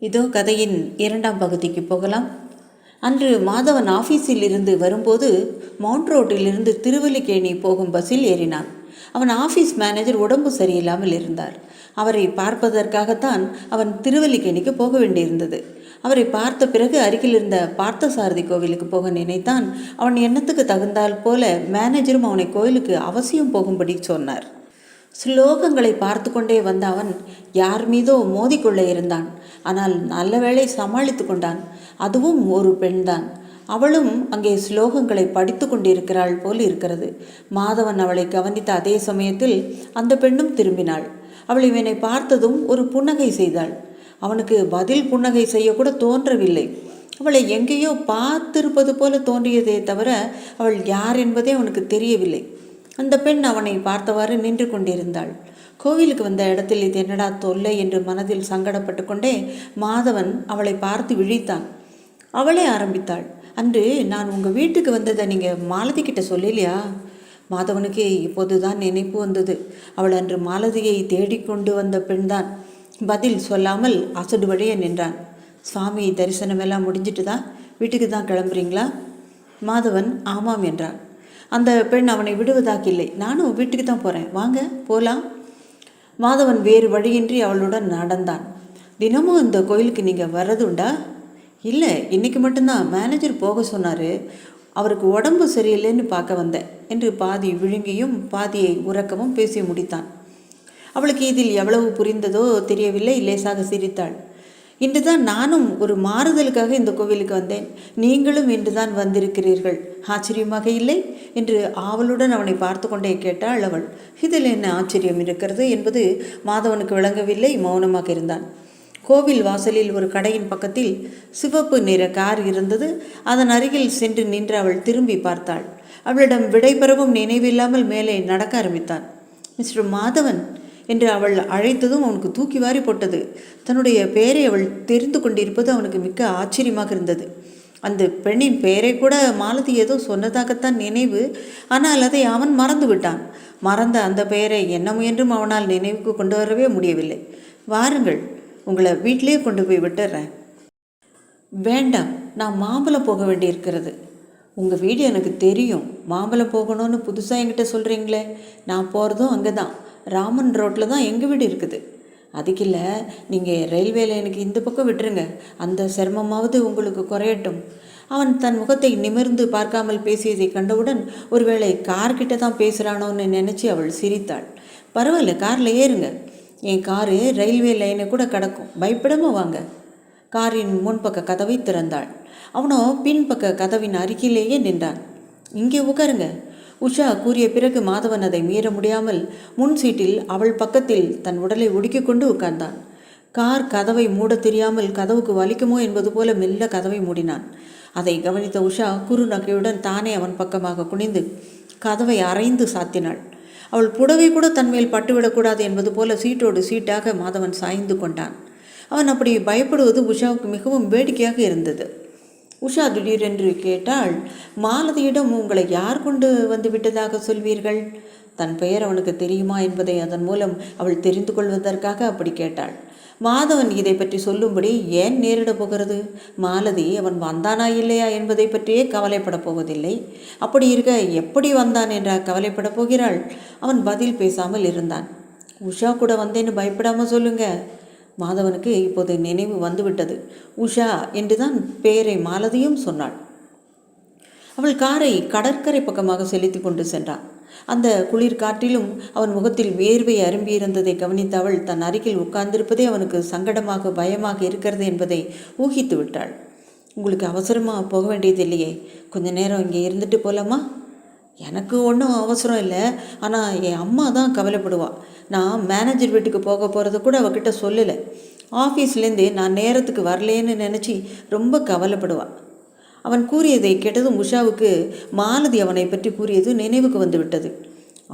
இதோ கதையின் இரண்டாம் பகுதிக்கு போகலாம். அன்று மாதவன் ஆஃபீஸில் இருந்து வரும்போது மவுண்ட் ரோட்டிலிருந்து திருவல்லிக்கேணி போகும் பஸ்ஸில் ஏறினான். அவன் ஆஃபீஸ் மேனேஜர் உடம்பு சரியில்லாமல் இருந்தார். அவரை பார்ப்பதற்காகத்தான் அவன் திருவல்லிக்கேணிக்கு போக வேண்டியிருந்தது. அவரை பார்த்த பிறகு அருகில் இருந்த பார்த்தசாரதி கோவிலுக்கு போக நினைத்தான். அவன் எண்ணத்துக்கு தகுந்தால் போல மேனேஜரும் அவனை கோயிலுக்கு அவசியம் போகும்படி சொன்னார். ஸ்லோகங்களை பார்த்து கொண்டே வந்த அவன் யார் மீதோ மோதிக்கொள்ள இருந்தான். ஆனால் நல்ல வேளை சமாளித்து கொண்டான். அதுவும் ஒரு பெண்தான். அவளும் அங்கே ஸ்லோகங்களை படித்து கொண்டிருக்கிறாள் போல் இருக்கிறது. மாதவன் அவளை கவனித்த அதே சமயத்தில் அந்த பெண்ணும் திரும்பினாள். அவள் இவனை பார்த்ததும் ஒரு புன்னகை செய்தாள். அவனுக்கு பதில் புன்னகை செய்யக்கூட தோன்றவில்லை. அவளை எங்கேயோ பார்த்திருப்பது போல தோன்றியதே தவிர அவள் யார் என்பதே அவனுக்கு தெரியவில்லை. அந்த பெண் அவனை பார்த்தவாறு நின்று கொண்டிருந்தாள். கோவிலுக்கு வந்த இடத்தில் இது என்னடா தொல்லை என்று மனதில் சங்கடப்பட்டு கொண்டே மாதவன் அவளை பார்த்து விழித்தான். அவளே ஆரம்பித்தாள். அன்று நான் உங்கள் வீட்டுக்கு வந்ததை நீங்கள் மாலதி கிட்ட சொல்லலையா? மாதவனுக்கு இப்போது தான் நினைப்பு வந்தது. அவள் அன்று மாலதியை தேடிக்கொண்டு வந்த பெண்தான். பதில் சொல்லாமல் அசடு வழிய நின்றான். சுவாமி தரிசனமெல்லாம் முடிஞ்சிட்டு தான் வீட்டுக்கு தான் கிளம்புறீங்களா? மாதவன் ஆமாம் என்றான். அந்த பெண் அவனை விடுவதாக்கில்லை. நானும் வீட்டுக்கு தான் போகிறேன், வாங்க போகலாம். மாதவன் வேறு வழியின்றி அவளுடன் நடந்தான். தினமும் இந்த கோயிலுக்கு நீங்கள் வர்றதுண்டா? இல்லை, இன்றைக்கி மட்டும்தான் மேனேஜர் போக சொன்னார். அவருக்கு உடம்பு சரியில்லைன்னு பார்க்க வந்தேன் என்று பாதி விழுங்கியும் பாதியை உறக்கவும் பேசி முடித்தான். அவளுக்கு இதில் எவ்வளவு புரிந்ததோ தெரியவில்லை. லேசாக சிரித்தாள். இன்றுதான் நானும் ஒரு மாறுதலுக்காக இந்த கோவிலுக்கு வந்தேன். நீங்களும் இன்றுதான் வந்திருக்கிறீர்கள், ஆச்சரியமாக இல்லை என்று ஆவலுடன் அவனை பார்த்து கொண்டே கேட்டாள் அவள். இதில் என்ன ஆச்சரியம் இருக்கிறது என்பது மாதவனுக்கு விளங்கவில்லை. மௌனமாக இருந்தான். கோவில் வாசலில் ஒரு கடையின் பக்கத்தில் சிவப்பு நிற கார் இருந்தது. அதன் அருகில் சென்று நின்று அவள் திரும்பி பார்த்தாள். அவளிடம் விடைபெறவும் நினைவில்லாமல் மேலே நடக்க ஆரம்பித்தான். மிஸ்டர் மாதவன் என்று அவள் அழைத்ததும் அவனுக்கு தூக்கி வாரி போட்டது. தன்னுடைய பெயரை அவள் தெரிந்து கொண்டிருப்பது அவனுக்கு மிக்க ஆச்சரியமாக இருந்தது. அந்த பெண்ணின் பெயரை கூட மாலதி ஏதோ சொன்னதாகத்தான் நினைவு. ஆனால் அதை அவன் மறந்து விட்டான். மறந்த அந்த பெயரை என்ன முயன்றும் அவனால் நினைவுக்கு கொண்டு வரவே முடியவில்லை. வாருங்கள், உங்களை வீட்டிலே கொண்டு போய் விட்டுறேன். வேண்டாம், நான் மாம்பழம் போக வேண்டியிருக்கிறது. உங்கள் வீடு எனக்கு தெரியும். மாம்பழம் போகணும்னு புதுசாக என்கிட்ட சொல்கிறீங்களே, நான் போகிறதும் அங்கே தான், ராமன் ரோட்டில் தான் எங்கள் வீடு இருக்குது. அதுக்கில்ல, நீங்கள் ரயில்வேல எனக்கு இந்த பக்கம் விட்டுருங்க, அந்த சிரமமாவது உங்களுக்கு குறையட்டும். அவன் தன் முகத்தை நிமிர்ந்து பார்க்காமல் பேசியதை கண்டவுடன் ஒருவேளை கார்கிட்ட தான் பேசுகிறானோன்னு நினச்சி அவள் சிரித்தாள். பரவாயில்ல, காரில் ஏறுங்க. என் காரு ரயில்வே லைனை கூட கிடக்கும், பயப்படாமல் வாங்க. காரின் முன்பக்க கதவை திறந்தாள். அவனோ பின்பக்க கதவின் அருகிலேயே நின்றான். இங்கே உட்காருங்க உஷா கூறிய பிறகு மாதவன் அதை மீற முடியாமல் முன் சீட்டில் அவள் பக்கத்தில் தன் உடலை ஒடுக்கி கொண்டு உட்கார்ந்தான். கார் கதவை மூட தெரியாமல் கதவுக்கு வலிக்குமோ என்பது போல மெல்ல கதவை மூடினான். அதை கவனித்த உஷா குறு நகையுடன் தானே அவன் பக்கமாக குனிந்து கதவை அரைந்து சாத்தினாள். அவள் புடவை கூட தன்மேல் பட்டுவிடக்கூடாது என்பது போல சீட்டோடு சீட்டாக மாதவன் சாய்ந்து கொண்டான். அவன் அப்படி பயப்படுவது உஷாவுக்கு மிகவும் வேடிக்கையாக இருந்தது. உஷா திடீரென்று கேட்டாள், மாலதியிடம் உங்களை யார் கொண்டு வந்து விட்டதாக சொல்வீர்கள்? தன் பெயர் அவனுக்கு தெரியுமா என்பதை அதன் மூலம் அவள் தெரிந்து கொள்வதற்காக அப்படி கேட்டாள். மாதவன் இதை பற்றி சொல்லும்படி ஏன் நேரிட போகிறது? மாலதி அவன் வந்தானா இல்லையா என்பதை பற்றியே கவலைப்பட போவதில்லை. அப்படி இருக்க எப்படி வந்தான் என்ற கவலைப்பட போகிறாள்? அவன் பதில் பேசாமல் இருந்தான். உஷா கூட வந்தேன்னு பயப்படாமல் சொல்லுங்க. மாதவனுக்கு இப்போது நினைவு வந்துவிட்டது. உஷா என்றுதான் பெயரை மாலதியும் சொன்னாள். அவள் காரை கடற்கரை பக்கமாக செலுத்தி கொண்டு சென்றான். அந்த குளிர் காற்றிலும் அவன் முகத்தில் வேர்வை அரும்பியிருந்ததை கவனித்த அவள் தன் அருகில் உட்கார்ந்திருப்பதே அவனுக்கு சங்கடமாக பயமாக இருக்கிறது என்பதை ஊகித்து விட்டாள். உங்களுக்கு அவசரமாக போக வேண்டியது இல்லையே, கொஞ்ச நேரம் இங்கே இருந்துட்டு போகலாமா? எனக்கு ஒன்றும் அவசரம் இல்லை, ஆனால் என் அம்மா தான் கவலைப்படுவாள். நான் மேனேஜர் வீட்டுக்கு போக போகிறத கூட அவகிட்ட சொல்லலை. ஆஃபீஸ்லேருந்து நான் நேரத்துக்கு வரலேன்னு நினச்சி ரொம்ப கவலைப்படுவாள். அவன் கூறியதை கேட்டதும் உஷாவுக்கு மாலதி அவனை பற்றி கூறியது நினைவுக்கு வந்து விட்டது.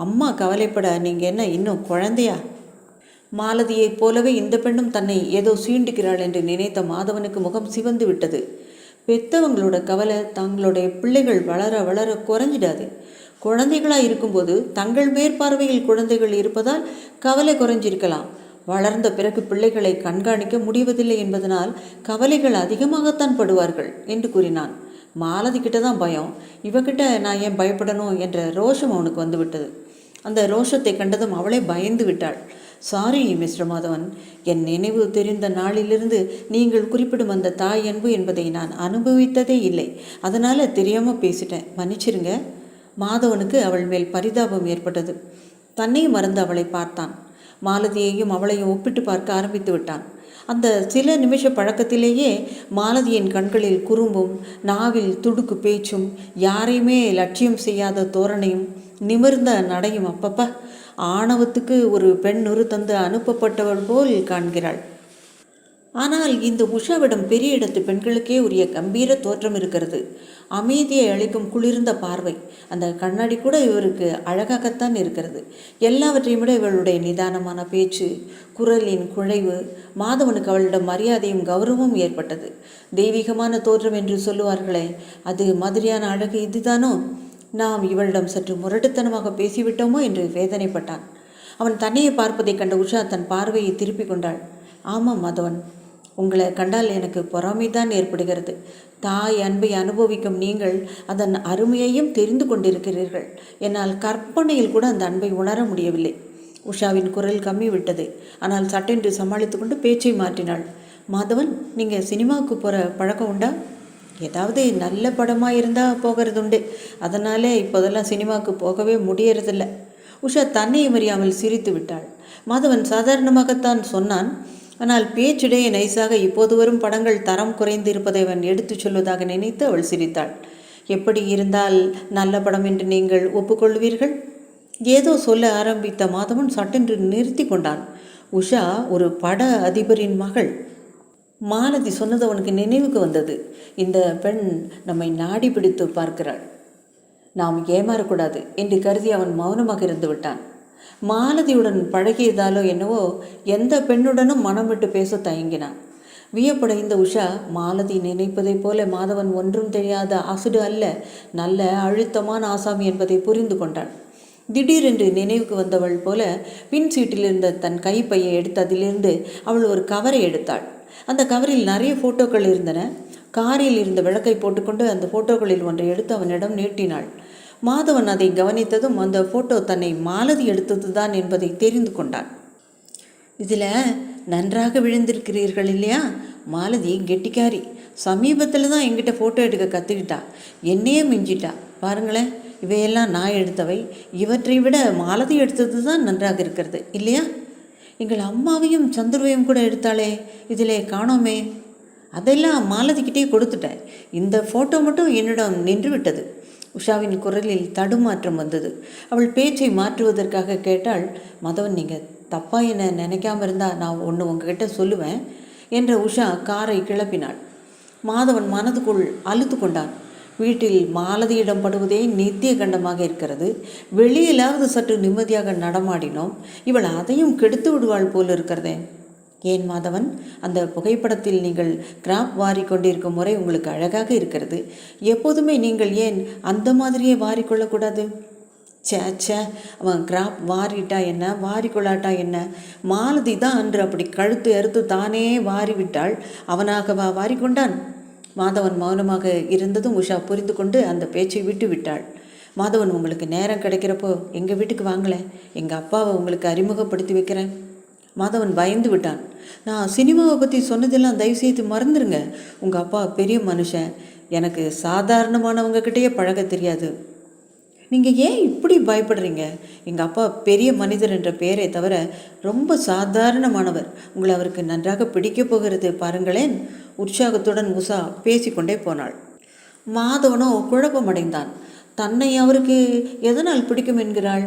அம்மா கவலைப்பட நீங்கள் என்ன இன்னும் குழந்தையா? மாலதியைப் போலவே இந்த பெண்ணும் தன்னை ஏதோ சீண்டுகிறாள் என்று நினைத்த மாதவனுக்கு முகம் சிவந்து விட்டது. பெத்தவங்களோட கவலை தங்களுடைய பிள்ளைகள் வளர வளர குறைஞ்சிடாது. குழந்தைகளாக இருக்கும்போது தங்கள் மேற்பார்வையில் குழந்தைகள் இருப்பதால் கவலை குறைஞ்சிருக்கலாம். வளர்ந்த பிறகு பிள்ளைகளை கண்காணிக்க முடிவதில்லை என்பதனால் கவலைகள் அதிகமாகத்தான் படுவார்கள் என்று கூறினான். மாலதி கிட்ட தான் பயம், இவகிட்ட நான் ஏன் பயப்படணும் என்ற ரோஷம் அவனுக்கு வந்துவிட்டது. அந்த ரோஷத்தை கண்டதும் அவளே பயந்து விட்டாள். சாரி மிஸ்டர் மாதவன், என் நினைவு தெரிந்த நாளிலிருந்து நீங்கள் குறிப்பிடும் அந்த தாய் அன்பு என்பதை நான் அனுபவித்ததே இல்லை. அதனால் தெரியாமல் பேசிட்டேன், மன்னிச்சிருங்க. மாதவனுக்கு அவள் மேல் பரிதாபம் ஏற்பட்டது. தன்னையும் மறந்து அவளை பார்த்தான். மாலதியையும் அவளையும் ஒப்பிட்டு பார்க்க ஆரம்பித்து விட்டான். அந்த சில நிமிஷ பழக்கத்திலேயே மாலதியின் கண்களில் குறும்பும் நாவில் துடுக்கு பேச்சும் யாரையுமே லட்சியம் செய்யாத தோரணையும் நிமிர்ந்த நடையும் அப்பப்ப ஆணவத்துக்கு ஒரு பெண் தந்து அனுப்பப்பட்டவள் போல் காண்கிறாள். ஆனால் இந்த உஷாவிடம் பெரிய இடத்து பெண்களுக்கே உரிய கம்பீர தோற்றம் இருக்கிறது. அமைதியை அளிக்கும் குளிர்ந்த பார்வை, அந்த கண்ணாடி கூட இவருக்கு அழகாகத்தான் இருக்கிறது. எல்லாவற்றையும் விட இவளுடைய நிதானமான பேச்சு, குரலின் குழைவு, மாதவனுக்கு அவளிடம் மரியாதையும் கௌரவமும் ஏற்பட்டது. தெய்வீகமான தோற்றம் என்று சொல்லுவார்களே, அது மாதிரியான அழகு இதுதானோ? நாம் இவளிடம் சற்று முரட்டுத்தனமாக பேசிவிட்டோமோ என்று வேதனைப்பட்டான். அவன் தன்னையை பார்ப்பதை கண்ட உஷா தன் பார்வையை திருப்பி கொண்டாள். ஆமாம் மாதவன், உங்களை கண்டால் எனக்கு பொறாமைதான் ஏற்படுகிறது. தாய் அன்பை அனுபவிக்கும் நீங்கள் அதன் அருமையையும் தெரிந்து கொண்டிருக்கிறீர்கள். என்னால் கற்பனையில் கூட அந்த அன்பை உணர முடியவில்லை. உஷாவின் குரல் கம்மி விட்டது. ஆனால் சட்டென்று சமாளித்து கொண்டு பேச்சை மாற்றினாள். மாதவன், நீங்கள் சினிமாவுக்கு போகிற பழக்கம் உண்டா? ஏதாவது நல்ல படமாக இருந்தால் போகிறதுண்டு. அதனாலே இப்போதெல்லாம் சினிமாவுக்கு போகவே முடியறதில்லை. உஷா தன்னை அறியாமல் சிரித்து விட்டாள். மாதவன் சாதாரணமாகத்தான் சொன்னான். ஆனால் பேச்சிடையே நைஸாக இப்போது வரும் படங்கள் தரம் குறைந்து இருப்பதை அவன் எடுத்துச் சொல்வதாக நினைத்து அவள் சிரித்தாள். எப்படி இருந்தால் நல்ல படம் என்று நீங்கள் ஒப்புக்கொள்வீர்கள்? ஏதோ சொல்ல ஆரம்பித்த மாதவன் சட்டென்று நிறுத்தி கொண்டான். உஷா ஒரு பட அதிபரின் மகள். மாலதி சொன்னது அவனுக்கு நினைவுக்கு வந்தது. இந்த பெண் நம்மை நாடி பிடித்து பார்க்கிறாள், நாம் ஏமாறக்கூடாது என்று கருதி அவன் மௌனமாக இருந்து விட்டான். மாலதியுடன் பழகியதாலோ என்னவோ எந்த பெண்ணுடனும் மனம் விட்டு பேச தயங்கினான். வியப்படைந்த உஷா, மாலதி நினைப்பதைப் போல மாதவன் ஒன்றும் தெரியாத அசுடு அல்ல, நல்ல அழுத்தமான ஆசாமி என்பதை புரிந்து கொண்டாள். திடீரென்று நினைவுக்கு வந்தவள் போல பின் சீட்டில் இருந்த தன் கைப்பையை எடுத்து அதிலிருந்து அவள் ஒரு கவரை எடுத்தாள். அந்த கவரில் நிறைய ஃபோட்டோக்கள் இருந்தன. காரில் இருந்த விளக்கை போட்டுக்கொண்டு அந்த ஃபோட்டோக்களில் ஒன்றை எடுத்து அவனிடம் நீட்டினாள். மாதவன் அதை கவனித்ததும் அந்த ஃபோட்டோ தன்னை மாலதி எடுத்தது தான் என்பதை தெரிந்து கொண்டான். இதில் நன்றாக விழுந்திருக்கிறீர்கள் இல்லையா? மாலதி கெட்டிக்காரி. சமீபத்தில் தான் எங்கிட்ட ஃபோட்டோ எடுக்க கற்றுக்கிட்டா. என்னையே மிஞ்சிட்டா. பாருங்களேன், இவையெல்லாம் நான் எடுத்தவை. இவற்றை விட மாலதி எடுத்தது தான் நன்றாக இருக்கிறது இல்லையா? எங்கள் அம்மாவையும் சந்துருவையும் கூட எடுத்தாளே, இதிலே காணோமே. அதெல்லாம் மாலதிக்கிட்டே கொடுத்துட்டேன். இந்த ஃபோட்டோ மட்டும் என்னிடம் நின்று விட்டது. உஷாவின் குரலில் தடுமாற்றம் வந்தது. அவள் பேச்சை மாற்றுவதற்காக கேட்டாள். மாதவன், நீங்கள் தப்பாக என்ன நினைக்காம இருந்தால் நான் ஒன்று உங்ககிட்ட சொல்லுவேன் என்ற உஷா காரை கிளப்பினாள். மாதவன் மனதுக்குள் அழுத்து கொண்டான். வீட்டில் மாலதியிடம் படுவதே நித்திய கண்டமாக இருக்கிறது. வெளியிலாவது சற்று நிம்மதியாக நடமாடினோம். இவள் அதையும் கெடுத்து விடுவாள் போல் இருக்கிறதே. ஏன் மாதவன், அந்த புகைப்படத்தில் நீங்கள் கிராப் வாரி கொண்டிருக்கும் முறை உங்களுக்கு அழகாக இருக்கிறது. எப்போதுமே நீங்கள் ஏன் அந்த மாதிரியே வாரிக்கொள்ளக்கூடாது? சே, அவன் கிராப் வாரிட்டா என்ன, வாரிக்கொள்ளாட்டா என்ன? மாலதி தான் அன்று அப்படி கழுத்து அறுத்து தானே வாரிவிட்டாள். அவனாகவா வாரிக்கொண்டான்? மாதவன் மௌனமாக இருந்ததும் உஷா புரிந்து கொண்டு அந்த பேச்சை விட்டு விட்டாள். மாதவன், உங்களுக்கு நேரம் கிடைக்கிறப்போ எங்கள் வீட்டுக்கு வாங்கலேன், எங்கள் அப்பாவை உங்களுக்கு அறிமுகப்படுத்தி வைக்கிறேன். மாதவன் பயந்து விட்டான். நான் சினிமாவை பற்றி சொன்னதெல்லாம் தயவுசெய்து மறந்துடுங்க. உங்கள் அப்பா பெரிய மனுஷன், எனக்கு சாதாரணமானவங்கக்கிட்டேயே பழக தெரியாது. நீங்கள் ஏன் இப்படி பயப்படுறீங்க? எங்கள் அப்பா பெரிய மனிதர் என்ற பெயரை தவிர ரொம்ப சாதாரணமானவர். உங்களை அவருக்கு நன்றாக பிடிக்கப் போகிறது பாருங்களேன். உற்சாகத்துடன் உஷா பேசிக்கொண்டே போனாள். மாதவனோ குழப்பமடைந்தான். தன்னை அவருக்கு எதனால் பிடிக்கும் என்கிறாள்?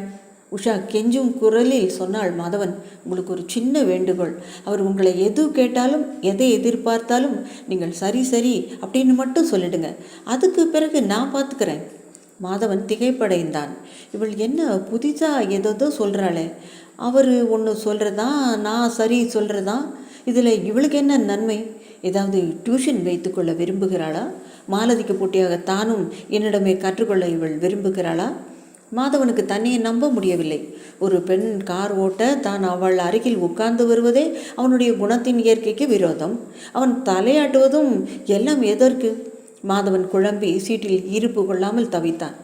உஷா கெஞ்சும் குரலில் சொன்னாள். மாதவன், உங்களுக்கு ஒரு சின்ன வேண்டுகோள். அவர் உங்களை எது கேட்டாலும் எதை எதிர்பார்த்தாலும் நீங்கள் சரி அப்படின்னு மட்டும் சொல்லிடுங்க. அதுக்கு பிறகு நான் பார்த்துக்கிறேன். மாதவன் திகைப்படைந்தான். இவள் என்ன புதிதாக ஏதோ சொல்கிறாளே. அவர் ஒன்று சொல்கிறதா, நான் சரி சொல்கிறதா? இதில் இவளுக்கு என்ன நன்மை? ஏதாவது டியூஷன் வைத்துக்கொள்ள விரும்புகிறாளா? மாலதிக்கு போட்டியாக தானும் என்னிடமே கற்றுக்கொள்ள இவள் விரும்புகிறாளா? மாதவனுக்கு தன்னையை நம்ப முடியவில்லை. ஒரு பெண் கார் ஓட்ட தான் அவள் அருகில் உட்கார்ந்து வருவதே அவனுடைய குணத்தின் இயற்கைக்கு விரோதம். அவன் தலையாட்டுவதும் எல்லாம் எதற்கு? மாதவன் குழம்பி சீட்டில் இருப்பு கொள்ளாமல் தவித்தான்.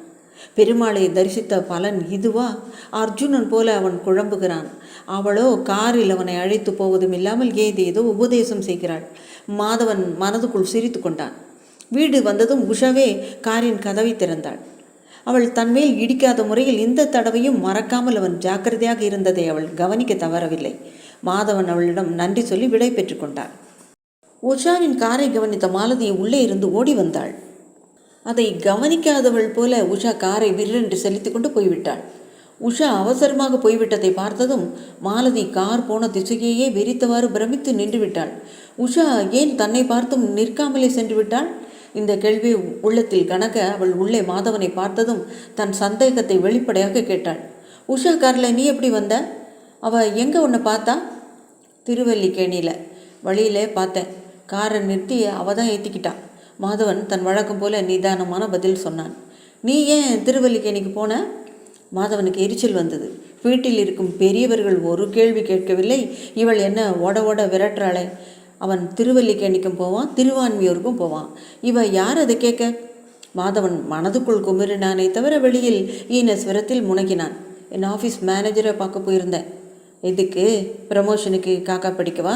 பெருமாளை தரிசித்த பலன் இதுவா? அர்ஜுனன் போல அவன் குழம்புகிறான். அவளோ காரில் அவனை அழைத்து போவதும் இல்லாமல் ஏதேதோ உபதேசம் செய்கிறாள். மாதவன் மனதுக்குள் சிரித்து கொண்டான். வீடு வந்ததும் உஷாவே காரின் கதவை திறந்தாள். அவள் தன்மேல் இடிக்காத முறையில் இந்த தடவையும் மறக்காமல் அவன் ஜாக்கிரதையாக இருந்ததை அவள் கவனிக்க தவறவில்லை. மாதவன் அவளிடம் நன்றி சொல்லி விடை பெற்று கொண்டாள். உஷாவின் காரை கவனித்த மாலதி உள்ளே இருந்து ஓடி வந்தாள். அதை கவனிக்காதவள் போல உஷா காரை விற்றென்று செலுத்தி கொண்டு போய்விட்டாள். உஷா அவசரமாக போய்விட்டதை பார்த்ததும் மாலதி கார் போன திசையையே வெறித்தவாறு பிரமித்து நின்று விட்டாள். உஷா ஏன் தன்னை பார்த்தும் நிற்காமலே சென்று விட்டாள்? இந்த கேள்வி உள்ளத்தில் கணக்க அவள் உள்ளே மாதவனை பார்த்ததும் தன் சந்தேகத்தை வெளிப்படையாக கேட்டாள். உஷா காரில் நீ எப்படி வந்த? அவள் எங்கே உன்னை பார்த்தா? திருவல்லிக்கேணியில் வழியிலே பார்த்தேன். காரை நிறுத்தி அவள் தான் ஏற்றிக்கிட்டான். மாதவன் தன் வழக்கம் போல நிதானமான பதில் சொன்னான். நீ ஏன் திருவல்லிக்கேணிக்கு போன? மாதவனுக்கு எரிச்சல் வந்தது. வீட்டில் இருக்கும் பெரியவர்கள் ஒரு கேள்வி கேட்கவில்லை, இவள் என்ன ஓட ஓட விரட்டுறாளே. அவன் திருவல்லிக்கேணிக்கும் போவான், திருவான்மியூருக்கும் போவான். இவ யார் அதை கேட்க? மாதவன் மனதுக்குள் குமிறினானே தவிர வெளியில் ஈனஸ்வரத்தில் முனகினான். என் ஆஃபீஸ் மேனேஜரை பார்க்க போயிருந்தேன். இதுக்கு ப்ரமோஷனுக்கு காக்கா படிக்கவா?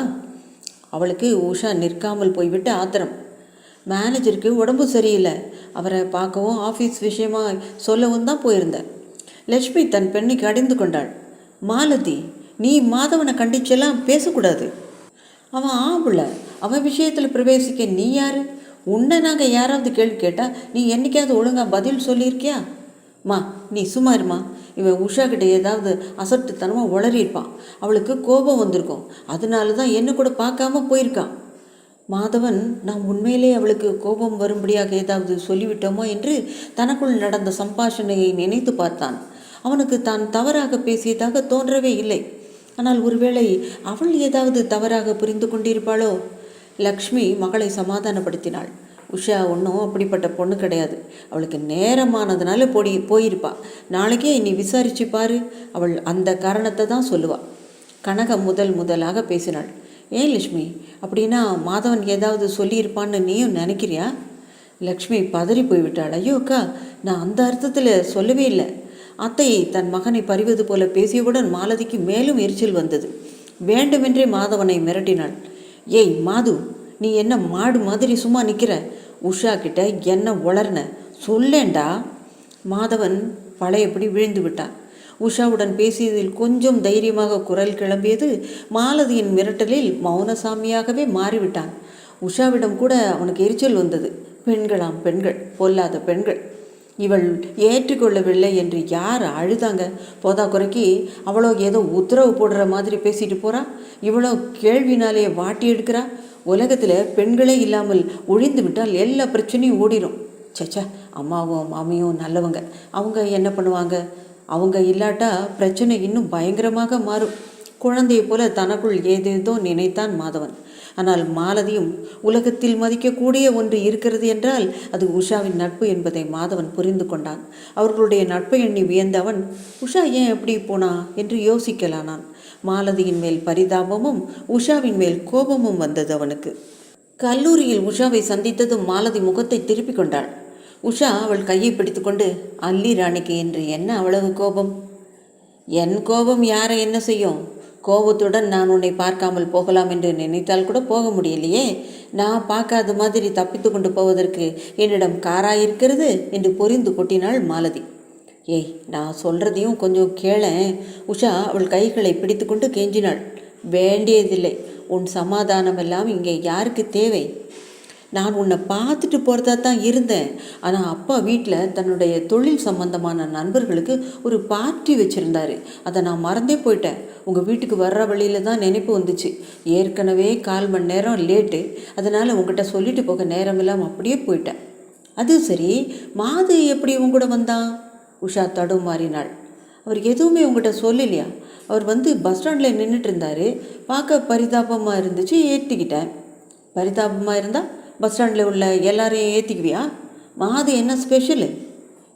அவளுக்கு உஷா நிற்காமல் போய்விட்டு ஆத்திரம். மேனேஜருக்கு உடம்பு சரியில்லை, அவரை பார்க்கவும் ஆஃபீஸ் விஷயமா சொல்லவும் தான் போயிருந்தேன். லட்சுமி தன் பெண்ணை கடிந்து கொண்டாள். மாலதி, நீ மாதவனை கண்டிச்செல்லாம் பேசக்கூடாது. அவன் ஆம்புல, அவன் விஷயத்தில் பிரவேசிக்க நீ யார்? உன்னை நாங்கள் யாராவது கேள்வி கேட்டால் நீ என்றைக்காவது ஒழுங்காக பதில் சொல்லியிருக்கியா? மா நீ சும்மா இருமா. இவன் உஷா கிட்ட ஏதாவது அசட்டுத்தனமாக உளறியிருப்பான். அவளுக்கு கோபம் வந்திருக்கும். அதனால தான் என்ன கூட பார்க்காம போயிருக்கான். மாதவன் நாம் உண்மையிலே அவளுக்கு கோபம் வரும்படியாக ஏதாவது சொல்லிவிட்டோமோ என்று தனக்குள் நடந்த சம்பாஷணையை நினைத்து பார்த்தான். அவனுக்கு தான் தவறாக பேசியதாக தோன்றவே இல்லை. ஆனால் ஒருவேளை அவள் ஏதாவது தவறாக புரிந்து கொண்டிருப்பாளோ? லக்ஷ்மி மகளை சமாதானப்படுத்தினாள். உஷா ஒன்றும் அப்படிப்பட்ட பொண்ணு கிடையாது. அவளுக்கு நேரமானதுனால போயிருப்பா. நாளைக்கே நீ விசாரிச்சு பாரு, அவள் அந்த காரணத்தை தான் சொல்லுவாள். கனக முதலாக பேசினாள். ஏன் லக்ஷ்மி, அப்படின்னா மாதவன் ஏதாவது சொல்லியிருப்பான்னு நீயும் நினைக்கிறியா? லக்ஷ்மி பதறி போய்விட்டாள். ஐயோ அக்கா, நான் அந்த அர்த்தத்தில் சொல்லவே இல்லை. அத்தை தன் மகனை பறிவது போல பேசியவுடன் மாலதிக்கு மேலும் எரிச்சல் வந்தது. வேண்டுமென்றே மாதவனை மிரட்டினாள். ஏய் மாது, நீ என்ன மாடு மாதிரி சும்மா நிற்கிற? உஷா கிட்ட என்ன உளர்ன சொல்லேண்டா. மாதவன் பழையபடி விழுந்து விட்டான். உஷாவுடன் பேசியதில் கொஞ்சம் தைரியமாக குரல் கிளம்பியது. மாலதியின் மிரட்டலில் மௌனசாமியாகவே மாறிவிட்டான். உஷாவிடம் கூட அவனுக்கு எரிச்சல் வந்தது. பெண்களாம் பெண்கள், பொல்லாத பெண்கள். இவள் ஏற்றுக்கொள்ளவில்லை என்று யார் அழுதாங்க? போதா குறைக்கு அவளோ ஏதோ உத்தரவு போடுற மாதிரி பேசிட்டு போறா. இவளோ கேள்வினாலே வாட்டி எடுக்கிறா. உலகத்தில் பெண்களே இல்லாமல் ஒழிந்து விட்டால் எல்லா பிரச்சனையும் ஓடிடும். சச்சா, அம்மாவும் மாமியும் நல்லவங்க, அவங்க என்ன பண்ணுவாங்க? அவங்க இல்லாட்டா பிரச்சனை இன்னும் பயங்கரமாக மாறும். குழந்தையை போல தனக்குள் ஏதேதோ நினைத்தான் மாதவன். ஆனால் மாலதியும் உலகத்தில் மதிக்கக்கூடிய ஒன்று இருக்கிறது என்றால் அது உஷாவின் நட்பு என்பதை மாதவன் புரிந்து கொண்டான். அவர்களுடைய நட்பை எண்ணி வியந்த அவன் உஷா ஏன் எப்படி போனா என்று யோசிக்கலானான். மாலதியின் மேல் பரிதாபமும் உஷாவின் மேல் கோபமும் வந்தது அவனுக்கு. கல்லூரியில் உஷாவை சந்தித்ததும் மாலதி முகத்தை திருப்பி கொண்டாள். உஷா அவள் கையை பிடித்துக்கொண்டு, அல்லி ராணிக்கு என்று என்ன அவ்வளவு கோபம்? என் கோபம் யாரை என்ன செய்யும்? கோபத்துடன் நான் உன்னை பார்க்காமல் போகலாம் என்று நினைத்தால் கூட போக முடியலையே. நான் பார்க்காத மாதிரி தப்பித்து கொண்டு போவதற்கு என்னிடம் காராயிருக்கிறது என்று பொரிந்து கொட்டினாள் மாலதி. ஏய், நான் சொல்கிறதையும் கொஞ்சம் கேளேன். உஷா அவள் கைகளை பிடித்து கொண்டு கெஞ்சினாள். வேண்டியதில்லை, உன் சமாதானமெல்லாம் இங்கே யாருக்கு தேவை? நான் உன்னை பார்த்துட்டு போகிறதா தான் இருந்தேன். ஆனால் அப்பா வீட்டில் தன்னுடைய தொழில் சம்பந்தமான நண்பர்களுக்கு ஒரு பார்ட்டி வச்சுருந்தாரு. அதை நான் மறந்தே போயிட்டேன். உங்கள் வீட்டுக்கு வர்ற வழியில் தான் நினைப்பு வந்துச்சு. ஏற்கனவே 1/4 மணி நேரம் லேட்டு. அதனால் உங்கள்கிட்ட சொல்லிட்டு போக நேரம் இல்லாமல் அப்படியே போயிட்டேன். அது சரி, மாது எப்படி உங்கூட வந்தான்? உஷா தடுமாறினாள். அவர் எதுவுமே உங்கள்கிட்ட சொல்லலையா? அவர் வந்து பஸ் ஸ்டாண்டில் நின்றுட்டு இருந்தார். பார்க்க பரிதாபமாக இருந்துச்சு, ஏற்றிக்கிட்டேன். பரிதாபமாக இருந்தால் பஸ் ஸ்டாண்டில் உள்ள எல்லாரையும் ஏற்றிக்குவியா? மாது என்ன ஸ்பெஷலு?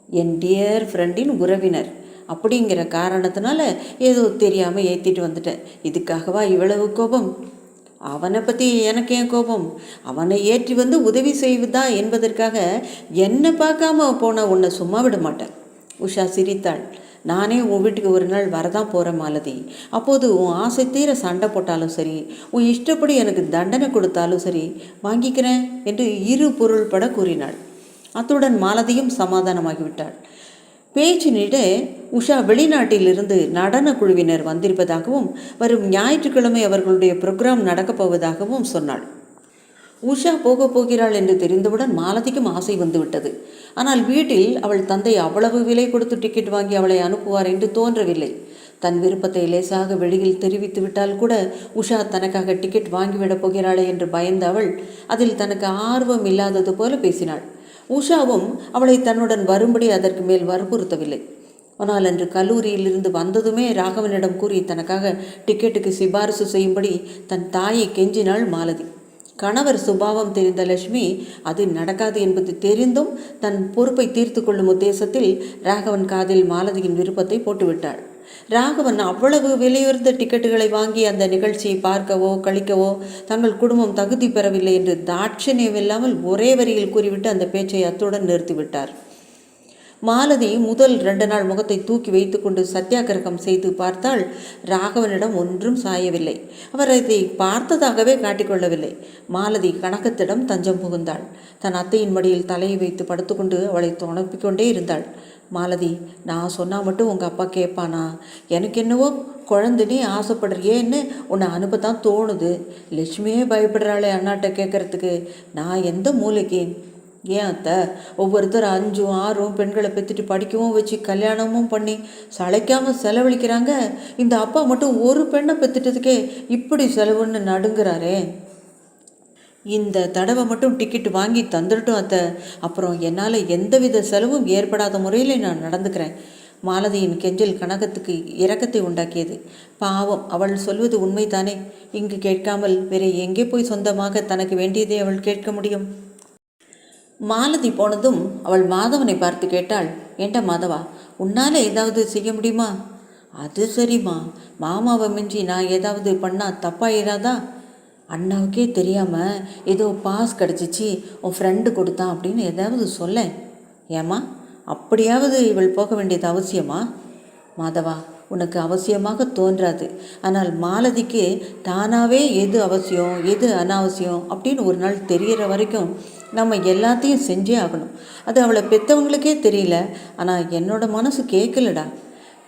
என் டியர் ஃப்ரெண்டின் உறவினர் அப்படிங்கிற காரணத்தினால ஏதோ தெரியாமல் ஏற்றிட்டு வந்துட்டேன். இதுக்காகவா இவ்வளவு கோபம்? அவனை பற்றி எனக்கு ஏன் கோபம்? அவனை ஏற்றி வந்து உதவி செய்வதா என்பதற்காக என்னை பார்க்காம போன உன்னை சும்மா விட மாட்டேன். உஷா சிரித்தாள். நானே உன் வீட்டுக்கு ஒரு நாள் வரதான் போகிறேன் மாலதி. அப்போது உன் ஆசை தீர சண்டை போட்டாலும் சரி, உன் இஷ்டப்படி எனக்கு தண்டனை கொடுத்தாலும் சரி வாங்கிக்கிறேன் என்று இரு பொருள்பட கூறினாள். அத்துடன் மாலதியும் சமாதானமாகிவிட்டாள். பேச்சினிടെ உஷா வெளிநாட்டிலிருந்து நடன குழுவினர் வந்திருப்பதாகவும் வரும் ஞாயிற்றுக்கிழமை அவர்களுடைய புரோகிராம் நடக்கப் போவதாகவும் சொன்னாள். உஷா போகிறாள் என்று தெரிந்தவுடன் மாலதிக்கும் ஆசை வந்துவிட்டது. ஆனால் வீட்டில் அவள் தந்தை அவ்வளவு விலை கொடுத்து டிக்கெட் வாங்கி அவளை அனுப்புவார் என்று தோன்றவில்லை. தன் விருப்பத்தை லேசாக வெளியில் தெரிவித்து விட்டால் கூட உஷா தனக்காக டிக்கெட் வாங்கிவிடப் போகிறாளே என்று பயந்த அவள் அதில் தனக்கு ஆர்வம் இல்லாதது போல பேசினாள். உஷாவும் அவளை தன்னுடன் வரும்படி அதற்கு மேல் வற்புறுத்தவில்லை. ஆனால் அன்று கல்லூரியிலிருந்து வந்ததுமே ராகவனிடம் கூறி தனக்காக டிக்கெட்டுக்கு சிபாரிசு செய்யும்படி தன் தாயை கெஞ்சினாள் மாலதி. கணவர் சுபாவம் தெரிந்த லட்சுமி அது நடக்காது என்பது தெரிந்தும் தன் பொறுப்பை தீர்த்து கொள்ளும் உத்தேசத்தில் ராகவன் காதில் மாலதியின் விருப்பத்தை போட்டுவிட்டாள். ராகவன் அவ்வளவு விலையுயர்ந்த டிக்கெட்டுகளை வாங்கி அந்த நிகழ்ச்சியை பார்க்கவோ கழிக்கவோ தங்கள் குடும்பம் தகுதி பெறவில்லை என்று தாட்சணியமில்லாமல் ஒரே வரியில் கூறிவிட்டு அந்த பேச்சை அத்துடன் நிறுத்திவிட்டார். மாலதி முதல் 2 நாள் முகத்தை தூக்கி வைத்துக்கொண்டு சத்தியாகிரகம் செய்து பார்த்தால் ராகவனிடம் ஒன்றும் சாயவில்லை. அவர் அதை பார்த்ததாகவே காட்டிக்கொள்ளவில்லை. மாலதி கணக்கத்திடம் தஞ்சம் புகுந்தாள். தன் அத்தையின் மடியில் தலையை வைத்து படுத்துக்கொண்டு அவளை துணப்பிக்கொண்டே இருந்தாள். மாலதி, நான் சொன்னால் மட்டும் உங்கள் அப்பா கேட்பானா? எனக்கு என்னவோ குழந்தைனே ஆசைப்படுறியேன்னு உன்னை அனுப்பத்தான் தோணுது. லட்சுமியே பயப்படுறாளே அண்ணாட்ட கேட்கறதுக்கு. நான் எந்த மூளைக்கு? ஏன் அத்தை, ஒவ்வொருத்தர் 5 6 பெண்களை பெற்றுட்டு படிக்கவும் வச்சு கல்யாணமும் பண்ணி சளைக்காமல் செலவழிக்கிறாங்க. இந்த அப்பா மட்டும் ஒரு பெண்ணை பெற்றுட்டதுக்கே இப்படி செலவுன்னு நடுங்கிறாரே. இந்த தடவை மட்டும் டிக்கெட் வாங்கி தந்துடட்டும் அத்தை. அப்புறம் என்னால் எந்தவித செலவும் ஏற்படாத முறையில் நான் நடந்துக்கிறேன். மாலதியின் கெஞ்சல் கனகத்துக்கு இரக்கத்தை உண்டாக்கியது. பாவம், அவள் சொல்வது உண்மைதானே. இங்கு கேட்காமல் வேற எங்கே போய் சொந்தமாக தனக்கு வேண்டியதை அவள் கேட்க முடியும்? மாலதி போனதும் அவள் மாதவனை பார்த்து கேட்டாள். ஏண்டா மாதவா, உன்னால் ஏதாவது செய்ய முடியுமா? அது சரிம்மா, மாமாவை மிஞ்சி நான் ஏதாவது பண்ணால் தப்பாயிராதா? அண்ணாவுக்கே தெரியாமல் ஏதோ பாஸ் கிடச்சிச்சு, உன் ஃப்ரெண்டு கொடுத்தான் அப்படின்னு ஏதாவது சொல்ல. ஏம்மா, அப்படியாவது இவள் போக வேண்டியது அவசியமா? மாதவா, உனக்கு அவசியமாக தோன்றாது. ஆனால் மாலதிக்கு தானாகவே எது அவசியம் எது அனாவசியம் அப்படின்னு ஒரு நாள் தெரிகிற வரைக்கும் நம்ம எல்லாத்தையும் செஞ்சே ஆகணும். அது அவளை பெற்றவங்களுக்கே தெரியல. ஆனால் என்னோட மனசு கேட்கலடா.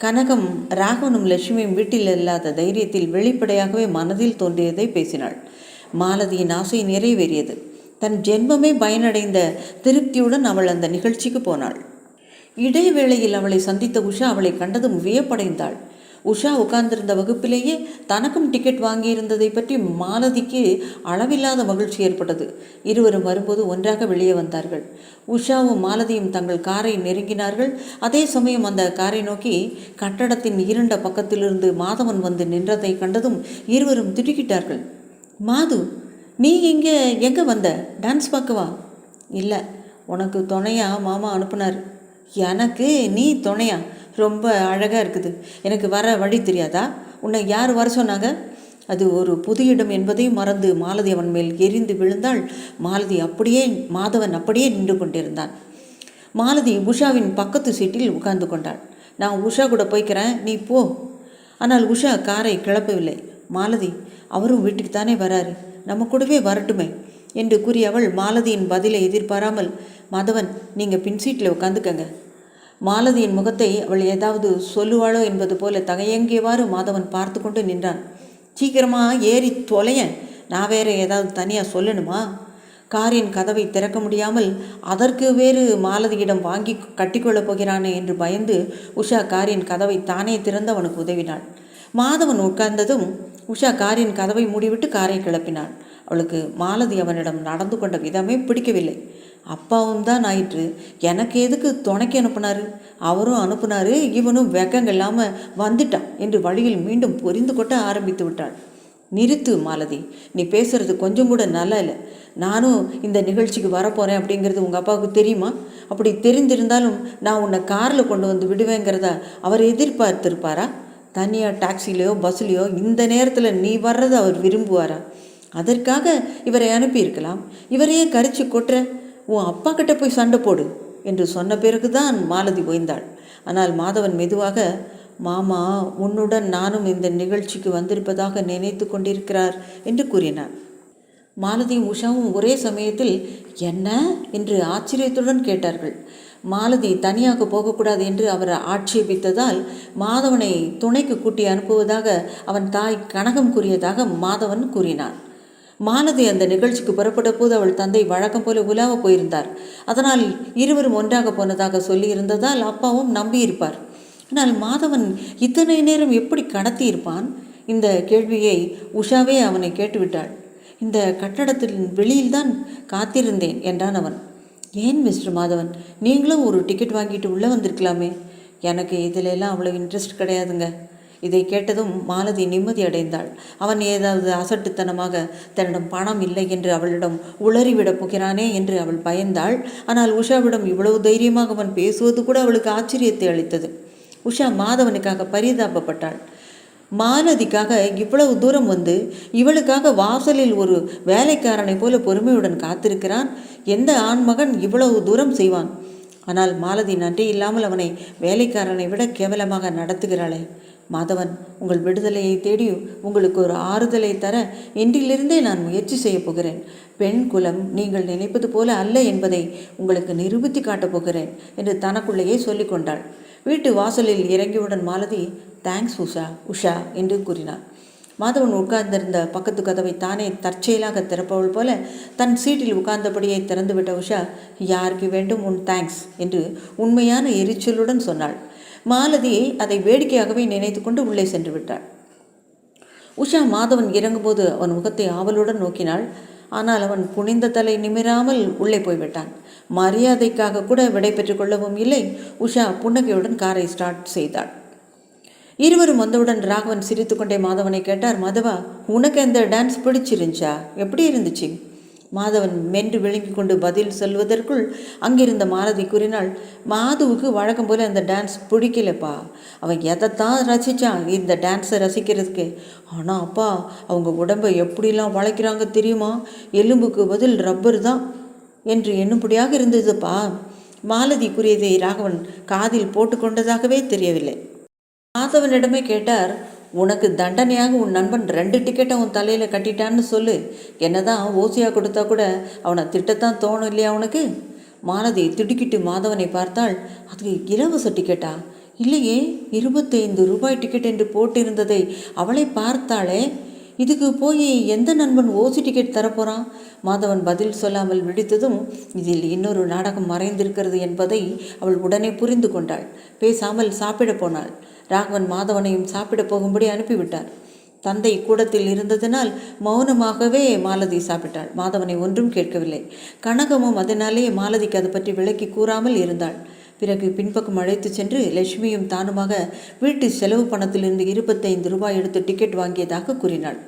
கனகம் ராகவனும் லட்சுமியும் வீட்டில் இல்லாத தைரியத்தில் வெளிப்படையாகவே மனதில் தோன்றியதை பேசினாள். மாலதியின் ஆசை நிறைவேறியது. தன் ஜென்மமே பயனடைந்த திருப்தியுடன் அவள் அந்த நிகழ்ச்சிக்கு போனாள். இடைவேளையில் அவளை சந்தித்த உஷா அவளை கண்டதும் வியப்படைந்தாள். உஷா உட்கார்ந்திருந்த வகுப்பிலேயே தனக்கும் டிக்கெட் வாங்கியிருந்ததை பற்றி மாலதிக்கு அளவில்லாத மகிழ்ச்சி ஏற்பட்டது. இருவரும் வரும்போது ஒன்றாக வெளியே வந்தார்கள். உஷாவும் மாலதியும் தங்கள் காரை நெருங்கினார்கள். அதே சமயம் அந்த காரை நோக்கி கட்டடத்தின் இருண்ட பக்கத்திலிருந்து மாதவன் வந்து நின்றதை கண்டதும் இருவரும் திடுக்கிட்டார்கள். மாது, நீ எங்கே வந்த? டான்ஸ் பார்க்கவா? இல்லை, உனக்கு துணையா மாமா அனுப்புனார். எனக்கு நீ துணையா? ரொம்ப அழகாக இருக்குது. எனக்கு வர வழி தெரியாதா? உன்னை யார் வர சொன்னாங்க? அது ஒரு புது இடம் என்பதையும் மறந்து மாலதி அவன் மேல் எரிந்து விழுந்தாள். மாதவன் அப்படியே நின்று கொண்டிருந்தான். மாலதி உஷாவின் பக்கத்து சீட்டில் உட்கார்ந்து கொண்டாள். நான் உஷா கூட போய்க்கிறேன், நீ போ. ஆனால் உஷா காரை கிளப்பவில்லை. மாலதி, அவரும் வீட்டுக்கு தானே வராரு, நம்ம கூடவே வரட்டுமே என்று கூறி அவள் மாலதியின் பதிலை எதிர்பாராமல், மாதவன், நீங்கள் பின் சீட்டில் உட்காந்துக்கங்க. மாலதியின் முகத்தை அவள் ஏதாவது சொல்லுவாளோ என்பது போல தகையங்கியவாறு மாதவன் பார்த்து கொண்டு நின்றான். சீக்கிரமாக ஏறி தொலையன், நான் வேற ஏதாவது தனியாக சொல்லணுமா? காரின் கதவை திறக்க முடியாமல் அதற்கு வேறு மாலதியிடம் வாங்கி கட்டிக்கொள்ளப் போகிறானே என்று பயந்து உஷா காரின் கதவை தானே திறந்து அவனுக்கு உதவினாள். மாதவன் உட்கார்ந்ததும் உஷா காரின் கதவை மூடிவிட்டு காரை கிளப்பினாள். அவளுக்கு மாலதி அவனிடம் நடந்து கொண்ட விதமே பிடிக்கவில்லை. அப்பாவும் தான் ஆயிற்று, எனக்கு எதுக்கு துணைக்கு அனுப்புனாரு? அவரும் அனுப்புனாரு, இவனும் வெக்கங்க இல்லாமல் வந்துட்டான் என்று வழியில் மீண்டும் பொரிந்து கொட்ட ஆரம்பித்து விட்டாள். நிறுத்து மாலதி, நீ பேசுறது கொஞ்சம் கூட நல்லா இல்லை. நானும் இந்த நிகழ்ச்சிக்கு வரப்போகிறேன் அப்படிங்கிறது உங்கள் அப்பாவுக்கு தெரியுமா? அப்படி தெரிந்திருந்தாலும் நான் உன்னை காரில் கொண்டு வந்து விடுவேங்கிறத அவர் எதிர்பார்த்திருப்பாரா? தனியாக டாக்ஸிலேயோ பஸ்லேயோ இந்த நேரத்தில் நீ வர்றதை அவர் விரும்புவாரா? அதற்காக இவரை அனுப்பியிருக்கலாம். இவரையே கரிச்சு கொட்டுற, உன் அப்பா கிட்ட போய் சண்டை போடு என்று சொன்ன பிறகுதான் மாலதி ஓய்ந்தாள். ஆனால் மாதவன் மெதுவாக, மாமா உன்னுடன் நானும் இந்த நிகழ்ச்சிக்கு வந்திருப்பதாக நினைத்து கொண்டிருக்கிறார் என்று கூறினார். மாலதியும் உஷாவும் ஒரே சமயத்தில் என்ன என்று ஆச்சரியத்துடன் கேட்டார்கள். மாலதி தனியாக போகக்கூடாது என்று அவர் ஆட்சேபித்ததால் மாதவனை துணைக்கு கூட்டி அனுப்புவதாக அவன் தாய் கனகம் கூறியதாக மாதவன் கூறினான். மாலதி அந்த நிகழ்ச்சிக்கு புறப்பட்ட போது அவள் தந்தை வழக்கம் போல உலாவ போயிருந்தார். அதனால் இருவரும் ஒன்றாக போனதாக சொல்லியிருந்ததால் அப்பாவும் நம்பியிருப்பார். ஆனால் மாதவன் இத்தனை நேரம் எப்படி கடத்தியிருப்பான்? இந்த கேள்வியை உஷாவே அவனை கேட்டுவிட்டாள். இந்த கட்டடத்தின் வெளியில்தான் காத்திருந்தேன் என்றான் அவன். ஏன் மிஸ்டர் மாதவன், நீங்களும் ஒரு டிக்கெட் வாங்கிட்டு உள்ளே வந்திருக்கலாமே. எனக்கு இதிலெல்லாம் அவ்வளோ இன்ட்ரெஸ்ட் கிடையாதுங்க. இதை கேட்டதும் மாலதி நிம்மதி அடைந்தாள். அவன் ஏதாவது அசட்டுத்தனமாக தன்னிடம் பணம் இல்லை என்று அவளிடம் உளறிவிடப் போகிறானே என்று அவள் பயந்தாள். ஆனால் உஷாவிடம் இவ்வளவு தைரியமாக அவன் பேசுவது கூட அவளுக்கு ஆச்சரியத்தை அளித்தது. உஷா மாதவனுக்காக பரிதாபப்பட்டாள். மாலதிக்காக இவ்வளவு தூரம் வந்து இவளுக்காக வாசலில் ஒரு வேலைக்காரனை போல பொறுமையுடன் காத்திருக்கிறான். எந்த ஆண்மகன் இவ்வளவு தூரம் செய்வான்? ஆனால் மாலதி நன்றி இல்லாமல் அவனை வேலைக்காரனை விட கேவலமாக நடத்துகிறாளே. மாதவன், உங்கள் விடுதலையை தேடி உங்களுக்கு ஒரு ஆறுதலை தர இன்றிலிருந்தே நான் முயற்சி செய்ய போகிறேன். பெண் குலம் நீங்கள் நினைப்பது போல அல்ல என்பதை உங்களுக்கு நிரூபித்து காட்டப் போகிறேன் என்று தனக்குள்ளேயே சொல்லிக்கொண்டாள். வீட்டு வாசலில் இறங்கியவுடன் மாலதி, தேங்க்ஸ் உஷா என்று கூறினார். மாதவன் உட்கார்ந்திருந்த பக்கத்து கதவை தானே தற்செயலாக திறப்பவள் போல தன் சீட்டில் உட்கார்ந்தபடியே திறந்துவிட்ட உஷா, யாருக்கு வேண்டும் உன் தேங்க்ஸ் என்று உண்மையான எரிச்சலுடன் சொன்னாள். மாலதி அதை வேடிக்கையாகவே நினைத்து கொண்டு உள்ளே சென்று விட்டாள். உஷா மாதவன் இறங்கும்போது அவன் முகத்தை ஆவலுடன் நோக்கினாள். ஆனால் அவன் குனிந்த தலை நிமிராமல் உள்ளே போய்விட்டான். மரியாதைக்காக கூட விடை பெற்றுக் கொள்ளவும் இல்லை. உஷா புன்னகையுடன் காரை ஸ்டார்ட் செய்தாள். இருவரும் வந்தவுடன் ராகவன் சிரித்து கொண்டே மாதவனை கேட்டார். மாதவா, உனக்கு அந்த டான்ஸ் பிடிச்சிருந்துச்சா? எப்படி இருந்துச்சு? மாதவன் மென்று விழுங்கி கொண்டு பதில் சொல்வதற்குள் அங்கிருந்த மாலதி கூறினாள், மாதுவுக்கு வழக்கம் போல அந்த டான்ஸ் பிடிக்கலப்பா. அவன் எதைத்தான் ரசித்தான் இந்த டான்ஸை ரசிக்கிறதுக்கு. ஆனால் அப்பா, அவங்க உடம்பை எப்படிலாம் வளைக்கிறாங்க தெரியுமா? எலும்புக்கு பதில் ரப்பர் தான் என்று எண்ணும்படியாக இருந்ததுப்பா. மாலதி கூறியதை ராகவன் காதில் போட்டுக்கொண்டதாகவே தெரியவில்லை. மாதவனிடமே கேட்டார், உனக்கு தண்டனையாக உன் நண்பன் 2 டிக்கெட்டை உன் தலையில் கட்டிட்டான்னு சொல்லு. என்னதான் ஓசியாக கொடுத்தா கூட அவனை திட்டத்தான் தோணும் இல்லையா உனக்கு? மாலதி திடுக்கிட்டு மாதவனை பார்த்தாள். அது இலவச டிக்கெட்டா? இல்லையே, 25 ரூபாய் டிக்கெட் என்று போட்டிருந்ததை அவளை பார்த்தாளே. இதுக்கு போய் எந்த நண்பன் ஓசி டிக்கெட் தரப்போகிறான்? மாதவன் பதில் சொல்லாமல் விழித்ததும் இதில் இன்னொரு நாடகம் மறைந்திருக்கிறது என்பதை அவள் உடனே புரிந்து கொண்டாள். பேசாமல் சாப்பிட போனாள். ராகவன் மாதவனையும் சாப்பிட போகும்படி அனுப்பிவிட்டார். தந்தை கூடத்தில் இருந்ததனால் மௌனமாகவே மாலதி சாப்பிட்டாள். மாதவனை ஒன்றும் கேட்கவில்லை. கனகமும் அதனாலே மாலதிக்கு அதை பற்றி விளக்கி கூறாமல் இருந்தாள். பிறகு பின்பக்கம் அழைத்து சென்று லட்சுமியும் தானுமாக வீட்டு செலவு பணத்திலிருந்து 25 ரூபாய் எடுத்து டிக்கெட் வாங்கியதாக கூறினாள்.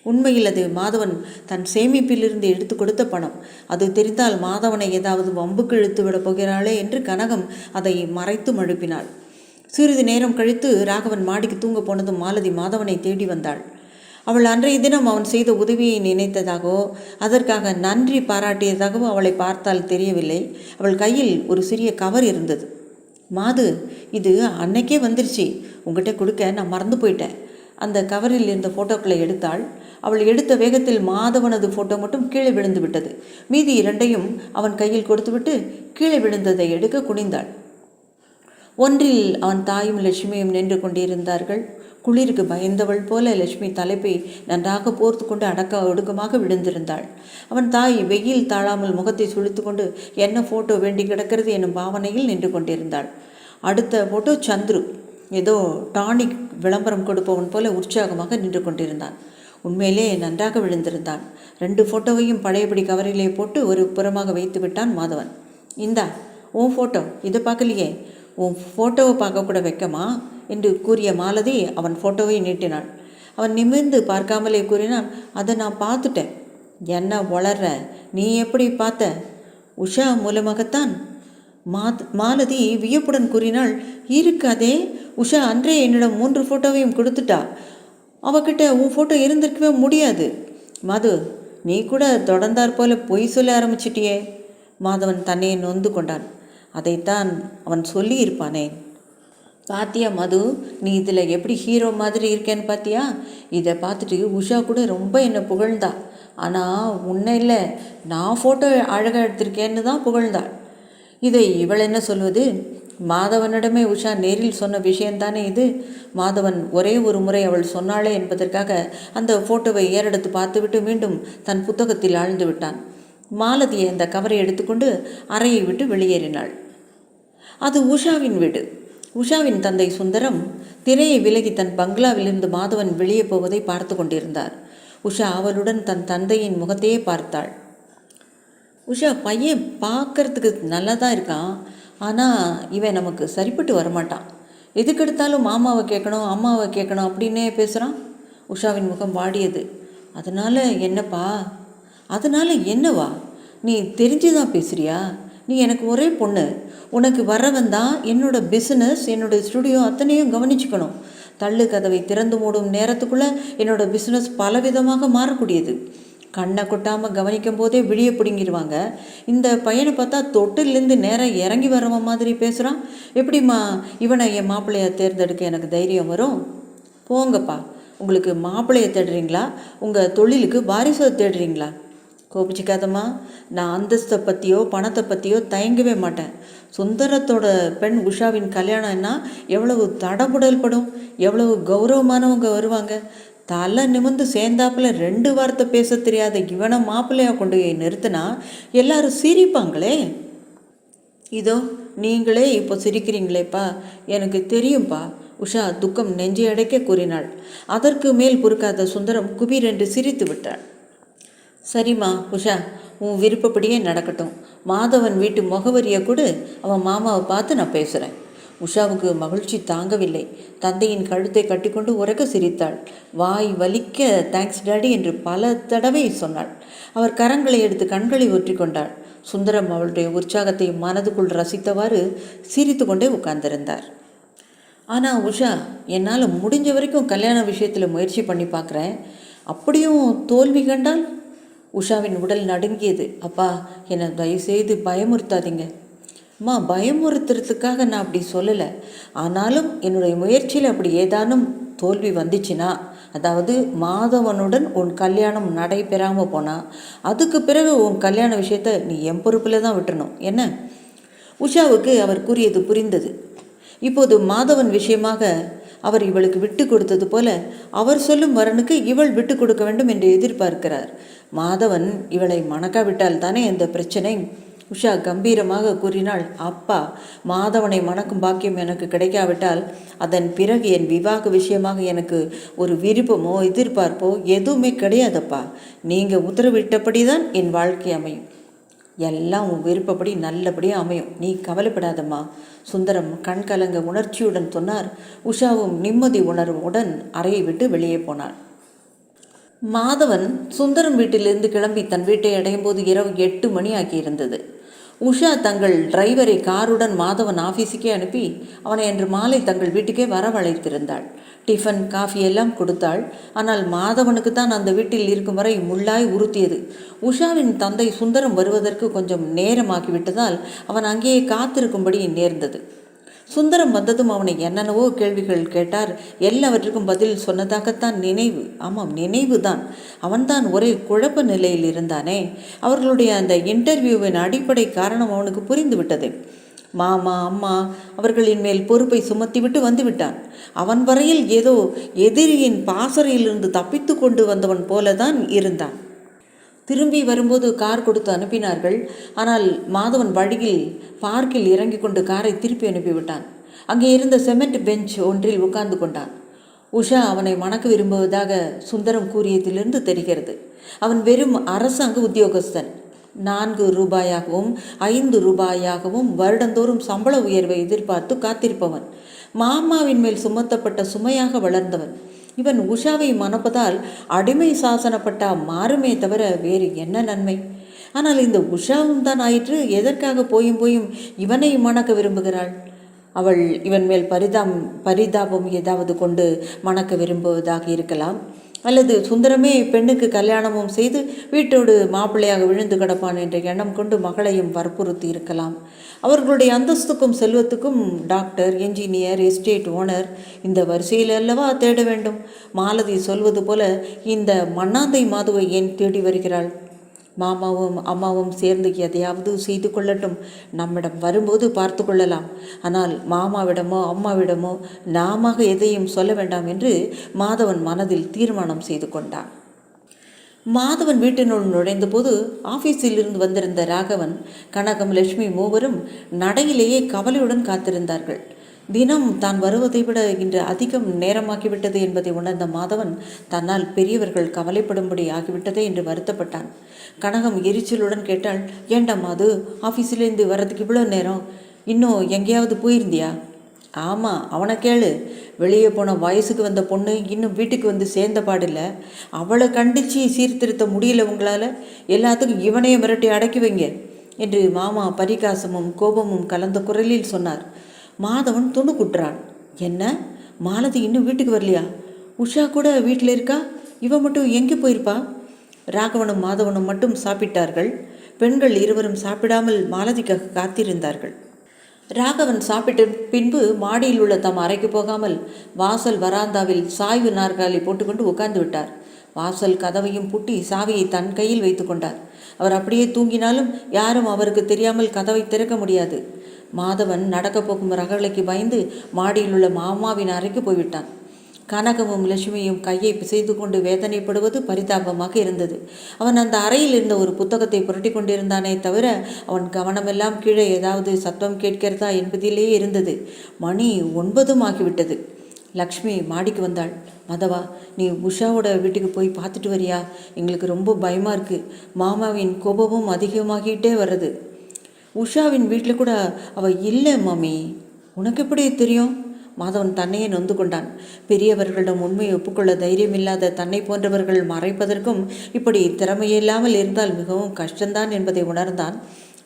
உண்மையில் அது மாதவன் தன் சேமிப்பிலிருந்து எடுத்து கொடுத்த பணம். அது தெரிந்தால் மாதவனை ஏதாவது வம்புக்கு இழுத்து விடப் போகிறாளே என்று கனகம் அதை மறைத்து மழுப்பினாள். சிறிது நேரம் கழித்து ராகவன் மாடிக்கு தூங்க போனதும் மாலதி மாதவனை தேடி வந்தாள். அவள் அன்றைய தினம் அவன் செய்த உதவியை நினைத்ததாகவோ அதற்காக நன்றி பாராட்டியதாகவோ அவளை பார்த்தால் தெரியவில்லை. அவள் கையில் ஒரு சிறிய கவர் இருந்தது. மாது, இது அன்னைக்கே வந்துருச்சு, உங்ககிட்ட கொடுக்க நான் மறந்து போயிட்டேன். அந்த கவரில் இருந்த ஃபோட்டோக்களை எடுத்தாள். அவள் எடுத்த வேகத்தில் மாதவனது ஃபோட்டோ மட்டும் கீழே விழுந்து விட்டது. மீதி 2ஐயும் அவன் கையில் கொடுத்துவிட்டு கீழே விழுந்ததை எடுக்க குனிந்தாள். ஒன்றில் அவன் தாயும் லட்சுமியும் நின்று கொண்டிருந்தார்கள். குளிருக்கு பயந்தவள் போல லட்சுமி தலைப்பை நன்றாக போர்த்து கொண்டு அடக்க ஒடுக்கமாக விழுந்திருந்தாள். அவன் தாய் வெயில் தாழாமல் முகத்தை சுழித்து கொண்டு என்ன ஃபோட்டோ வேண்டி கிடக்கிறது என்னும் பாவனையில் நின்று கொண்டிருந்தாள். அடுத்த ஃபோட்டோ சந்துரு ஏதோ டானிக் விளம்பரம் கொடுப்பவன் போல உற்சாகமாக நின்று கொண்டிருந்தான். உண்மையிலே நன்றாக விழுந்திருந்தான். 2 ஃபோட்டோவையும் பழையபடி கவரிலே போட்டு ஒரு புறமாக வைத்து விட்டான் மாதவன். இந்தா உன் ஃபோட்டோ, இதை பார்க்கலையே, உன் ஃபோட்டோவை பார்க்கக்கூட வைக்கமா என்று கூறிய மாலதி அவன் ஃபோட்டோவை நீட்டினாள். அவன் நிமிர்ந்து பார்க்காமலே கூறினான், அதை நான் பார்த்துட்டேன். என்ன வளர்ற? நீ எப்படி பார்த்த? உஷா மூலமாகத்தான். மாலதி வியப்புடன் கூறினாள். இருக்காதே, உஷா அன்றே என்னிடம் 3 ஃபோட்டோவையும் கொடுத்துட்டா. அவகிட்ட உன் ஃபோட்டோ இருந்திருக்கவே முடியாது. மது, நீ கூட தொடர்ந்தாற் போல பொய் சொல்ல ஆரம்பிச்சிட்டியே. மாதவன் தன்னையே நொந்து கொண்டான். அதைத்தான் அவன் சொல்லி இருப்பானே. பாத்தியா மது, நீ இதில் எப்படி ஹீரோ மாதிரி இருக்கேன்னு பார்த்தியா? இதை பார்த்துட்டு உஷா கூட ரொம்ப என்னை புகழ்ந்தா. ஆனால் உன்னை இல்லை, நான் ஃபோட்டோ அழகாக எடுத்திருக்கேன்னு தான் புகழ்ந்தாள். இதை இவள் என்ன சொல்வது? மாதவனிடமே உஷா நேரில் சொன்ன விஷயந்தானே இது. மாதவன் ஒரே ஒரு முறை அவள் சொன்னாளே என்பதற்காக அந்த ஃபோட்டோவை ஏறெடுத்து பார்த்துவிட்டு மீண்டும் தன் புத்தகத்தில் ஆழ்ந்து விட்டான். மாலதியை அந்த கவரை எடுத்துக்கொண்டு அறையை விட்டு வெளியேறினாள். அது உஷாவின் வீடு. உஷாவின் தந்தை சுந்தரம் திரையை விலகி தன் பங்களாவிலிருந்து மாதவன் வெளியே போவதை பார்த்து கொண்டிருந்தார். உஷா அவளுடன் தன் தந்தையின் முகத்தையே பார்த்தாள். உஷா, பையன் பார்க்கறதுக்கு நல்லா தான் இருக்கான், ஆனால் இவன் நமக்கு சரிப்பட்டு வரமாட்டான். எதுக்கெடுத்தாலும் மாமாவை கேட்கணும் அம்மாவை கேட்கணும் அப்படின்னே பேசுகிறான். உஷாவின் முகம் வாடியது. அதனால் என்னப்பா? அதனால் என்னவா? நீ தெரிஞ்சுதான் பேசுகிறியா? நீ எனக்கு ஒரே பொண்ணு. உனக்கு வரவன் தான் என்னோடய பிஸ்னஸ், என்னோடய ஸ்டுடியோ அத்தனையும் கவனிச்சுக்கணும். தள்ளு கதவை திறந்து மூடும் நேரத்துக்குள்ளே என்னோடய பிஸ்னஸ் பலவிதமாக மாறக்கூடியது. கண்ணை கொட்டாமல் கவனிக்கும் போதே விழிய பிடுங்கிடுவாங்க. இந்த பையனை பார்த்தா தொட்டிலேருந்து நேராக இறங்கி வரவன் மாதிரி பேசுகிறான். எப்படிம்மா இவனை என் மாப்பிள்ளையை தேர்ந்தெடுக்க எனக்கு தைரியம் வரும்? போங்கப்பா, உங்களுக்கு மாப்பிள்ளையை தேடுறீங்களா? உங்கள் தொழிலுக்கு வாரிசை தேடுறீங்களா? கோபிச்சிக்காதம்மா, நான் அந்தஸ்தை பற்றியோ பணத்தை பற்றியோ தயங்கவே மாட்டேன். சுந்தரத்தோட பெண் உஷாவின் கல்யாணம்னா எவ்வளவு தடபுடல் படும், எவ்வளவு கௌரவமானவங்க வருவாங்க. தலை நிமிந்து சேர்ந்தாப்புல 2 வார்த்தை பேச தெரியாத இவனை மாப்பிள்ளையாக கொண்டு போய் நிறுத்தினா எல்லாரும் சிரிப்பாங்களே. இதோ நீங்களே இப்போ சிரிக்கிறீங்களேப்பா, எனக்கு தெரியும்ப்பா. உஷா துக்கம் நெஞ்சை அடைக்க கூறினாள். அதற்கு மேல் பொறுக்காத சுந்தரம் குபீரென்று சிரித்து விட்டாள். சரிம்மா உஷா, உன் விருப்பப்படியே நடக்கட்டும். மாதவன் வீட்டு முகவரியை கூட அவன் மாமாவை பார்த்து நான் பேசுகிறேன். உஷாவுக்கு மகிழ்ச்சி தாங்கவில்லை. தந்தையின் கழுத்தை கட்டிக்கொண்டு உரக்க சிரித்தாள். வாய் வலிக்க தேங்க்ஸ் டாடி என்று பல தடவை சொன்னாள். அவர் கரங்களை எடுத்து கண்களை ஒற்றி கொண்டாள். சுந்தரம் அவளுடைய உற்சாகத்தை மனதுக்குள் ரசித்தவாறு சிரித்து கொண்டே உட்கார்ந்திருந்தார். ஆனால் உஷா, என்னால் முடிஞ்ச வரைக்கும் கல்யாண விஷயத்தில் முயற்சி பண்ணி பார்க்குறேன். அப்படியும் தோல்வி கண்டால்? உஷாவின் உடல் நடுங்கியது. அப்பா, என்னை தயவுசெய்து பயமுறுத்தாதீங்க. அம்மா, பயமுறுத்துறதுக்காக நான் அப்படி சொல்லலை. ஆனாலும் என்னுடைய முயற்சியில் அப்படி ஏதானும் தோல்வி வந்துச்சுன்னா, அதாவது மாதவனுடன் உன் கல்யாணம் நடைபெறாமல் போனால், அதுக்கு பிறகு உன் கல்யாண விஷயத்தை நீ என் பொறுப்பில் தான் விட்டுறணும். என்ன? உஷாவுக்கு அவர் கூறியது புரிந்தது. இப்போது மாதவன் விஷயமாக அவர் இவளுக்கு விட்டு கொடுத்தது போல அவர் சொல்லும் வரனுக்கு இவள் விட்டு கொடுக்க வேண்டும் என்று எதிர்பார்க்கிறார். மாதவன் இவளை மணக்காவிட்டால் தானே எந்த பிரச்சனை? உஷா கம்பீரமாக கூறினாள். அப்பா, மாதவனை மணக்கும் பாக்கியம் எனக்கு கிடைக்காவிட்டால் அதன் பிறகு என் விவாக விஷயமாக எனக்கு ஒரு விருப்பமோ எதிர்பார்ப்போ எதுவுமே கிடையாதப்பா. நீங்கள் உத்தரவிட்டபடி தான் என் வாழ்க்கை அமையும். எல்லாம் உன் விருப்பப்படி நல்லபடியாக அமையும். நீ கவலைப்படாதம்மா. சுந்தரம் கண்கலங்க உணர்ச்சியுடன் சொன்னார். உஷாவும் நிம்மதி உணர்வுடன் அறையை விட்டு வெளியே போனாள். மாதவன் சுந்தரம் வீட்டிலிருந்து கிளம்பி தன் வீட்டை அடையும் போது இரவு 8 மணி ஆகியிருந்தது. உஷா தங்கள் டிரைவரை காருடன் மாதவன் ஆஃபீஸுக்கே அனுப்பி அவனை அன்று மாலை தங்கள் வீட்டுக்கே வரவழைத்திருந்தாள். டிஃபன் காஃபி எல்லாம் கொடுத்தாள். ஆனால் மாதவனுக்கு தான் அந்த வீட்டில் இருக்கும் வரை முள்ளாய் உறுத்தியது. உஷாவின் தந்தை சுந்தரம் வருவதற்கு கொஞ்சம் நேரமாகிவிட்டதால் அவன் அங்கேயே காத்திருக்கும்படி நேர்ந்தது. சுந்தரம் வந்ததும் அவனை என்னென்னவோ கேள்விகள் கேட்டார். எல்லாவற்றுக்கும் பதில் சொன்னதாகத்தான் நினைவு. ஆமாம், நினைவு தான். அவன்தான் ஒரே குழப்ப நிலையில் இருந்தானே. அவர்களுடைய அந்த இன்டர்வியூவின் அடிப்படை காரணம் அவனுக்கு புரிந்து விட்டது. மாமா அம்மா அவர்களின் மேல் பொறுப்பை சுமத்திவிட்டு வந்துவிட்டான். அவன் வரையில் ஏதோ எதிரியின் பாசறையிலிருந்து தப்பித்து கொண்டு வந்தவன் போலதான் இருந்தான். திரும்பி வரும்போது கார் கொடுத்து அனுப்பினார்கள். ஆனால் மாதவன் வழியில் பார்க்கில் இறங்கி கொண்டு காரை திருப்பி அனுப்பிவிட்டான். அங்கே இருந்த சிமெண்ட் பெஞ்ச் ஒன்றில் உட்கார்ந்து கொண்டான். உஷா அவனை மணக்க விரும்புவதாக சுந்தரம் கூறியதிலிருந்து தெரிகிறது. அவன் வெறும் அரசாங்க உத்தியோகஸ்தன். 4 ரூபாயாகவும் 5 ரூபாயாகவும் வருடந்தோறும் சம்பள உயர்வை எதிர்பார்த்து காத்திருப்பவன். மாமாவின் மேல் சுமத்தப்பட்ட சுமையாக வளர்ந்தவன். இவன் உஷாவை மணப்பதால் அடிமை சாசனப்பட்டா மாறுமே தவிர வேறு என்ன நன்மை? ஆனால் இந்த உஷாவும் தான் ஆயிற்று. எதற்காக போயும் போயும் இவனை மணக்க விரும்புகிறாள்? அவள் இவன் மேல் பரிதாபம் ஏதாவது கொண்டு மணக்க விரும்புவதாக இருக்கலாம். அல்லது சுந்தரமே பெண்ணுக்கு கல்யாணமும் செய்து வீட்டோடு மாப்பிள்ளையாக விழுந்து கிடப்பான் என்ற எண்ணம் கொண்டு மகளையும் வற்புறுத்தி இருக்கலாம். அவர்களுடைய அந்தஸ்துக்கும் செல்வத்துக்கும் டாக்டர், என்ஜினியர், எஸ்டேட் ஓனர் இந்த வரிசையில் அல்லவா தேட வேண்டும். மாலதி சொல்வது போல இந்த மண்ணாந்தை மாதுவை ஏன் தேடி வருகிறாள்? மாமாவும் அம்மாவும் சேர்ந்து எதையாவது செய்து கொள்ளட்டும், நம்மிடம் வரும்போது பார்த்து கொள்ளலாம். ஆனால் மாமாவிடமோ அம்மாவிடமோ நாம எதையும் சொல்ல வேண்டாம் என்று மாதவன் மனதில் தீர்மானம் செய்து கொண்டான். மாதவன் வீட்டினுள் நுழைந்தபோது ஆஃபீஸில் இருந்து வந்திருந்த ராகவன், கனகம், லட்சுமி மூவரும் நடையிலேயே கவலையுடன் காத்திருந்தார்கள். தினம் தான் வருவதை விட இன்று அதிகம் நேரமாகிவிட்டது என்பதை உணர்ந்த மாதவன் தன்னால் பெரியவர்கள் கவலைப்படும்படி ஆகிவிட்டதே என்று வருத்தப்பட்டான். கனகம் எரிச்சலுடன் கேட்டாள், ஏண்டா மாது, ஆஃபீஸிலேருந்து வர்றதுக்கு இவ்வளோ நேரம்? இன்னும் எங்கேயாவது போயிருந்தியா? ஆமாம், அவனை கேளு. வெளியே போன வயசுக்கு வந்த பொண்ணு இன்னும் வீட்டுக்கு வந்து சேர்ந்த பாடில்லை. அவளை கண்டித்து சீர்திருத்த முடியல உங்களால். எல்லாத்துக்கும் இவனையே மிரட்டி அடக்கி வைங்க என்று மாமா பரிகாசமும் கோபமும் கலந்த குரலில் சொன்னார். மாதவன் துணுக்குற்றான். என்ன, மாலதி இன்னும் வீட்டுக்கு வரலையா? உஷா கூட வீட்டில் இருக்கா? இவன் மட்டும் எங்கே போயிருப்பா? ராகவனும் மாதவனும் மட்டும் சாப்பிட்டார்கள். பெண்கள் இருவரும் சாப்பிடாமல் மாலதிக்காக காத்திருந்தார்கள். ராகவன் சாப்பிட்ட பின்பு மாடியில் உள்ள தம் அறைக்கு போகாமல் வாசல் வராந்தாவில் சாய்வு நாற்காலி போட்டுக்கொண்டு உட்கார்ந்து விட்டார். வாசல் கதவையும் பூட்டி சாவியை தன் கையில் வைத்து கொண்டார். அவர் அப்படியே தூங்கினாலும் யாரும் அவருக்கு தெரியாமல் கதவை திறக்க முடியாது. மாதவன் நடக்கப் போகும் ரகளைக்கு பயந்து மாடியில் உள்ள மாமாவின் அறைக்கு போய்விட்டான். கனகமும் லட்சுமியும் கையை பிசைந்து கொண்டு வேதனைப்படுவது பரிதாபமாக இருந்தது. அவன் அந்த அறையில் இருந்த ஒரு புத்தகத்தை புரட்டி கொண்டிருந்தானே தவிர அவன் கவனமெல்லாம் கீழே ஏதாவது சத்தம் கேட்கிறதா என்பதிலேயே இருந்தது. மணி 9 ஆகிவிட்டது. லக்ஷ்மி மாடிக்கு வந்தாள். மதவா, நீ உஷாவோட வீட்டுக்கு போய் பார்த்துட்டு வரியா? எங்களுக்கு ரொம்ப பயமாக இருக்குது. மாமாவின் கோபமும் அதிகமாகிட்டே வர்றது. உஷாவின் வீட்டில் கூட அவள் இல்லை மாமி. உனக்கு எப்படி தெரியும்? மாதவன் தன்னையே நொந்து கொண்டான். பெரியவர்களிடம் உண்மையை ஒப்புக்கொள்ள தைரியமில்லாத தன்னை போன்றவர்கள் மறைப்பதற்கும் இப்படி திறமையில்லாமல் இருந்தால் மிகவும் கஷ்டம்தான் என்பதை உணர்ந்தான்.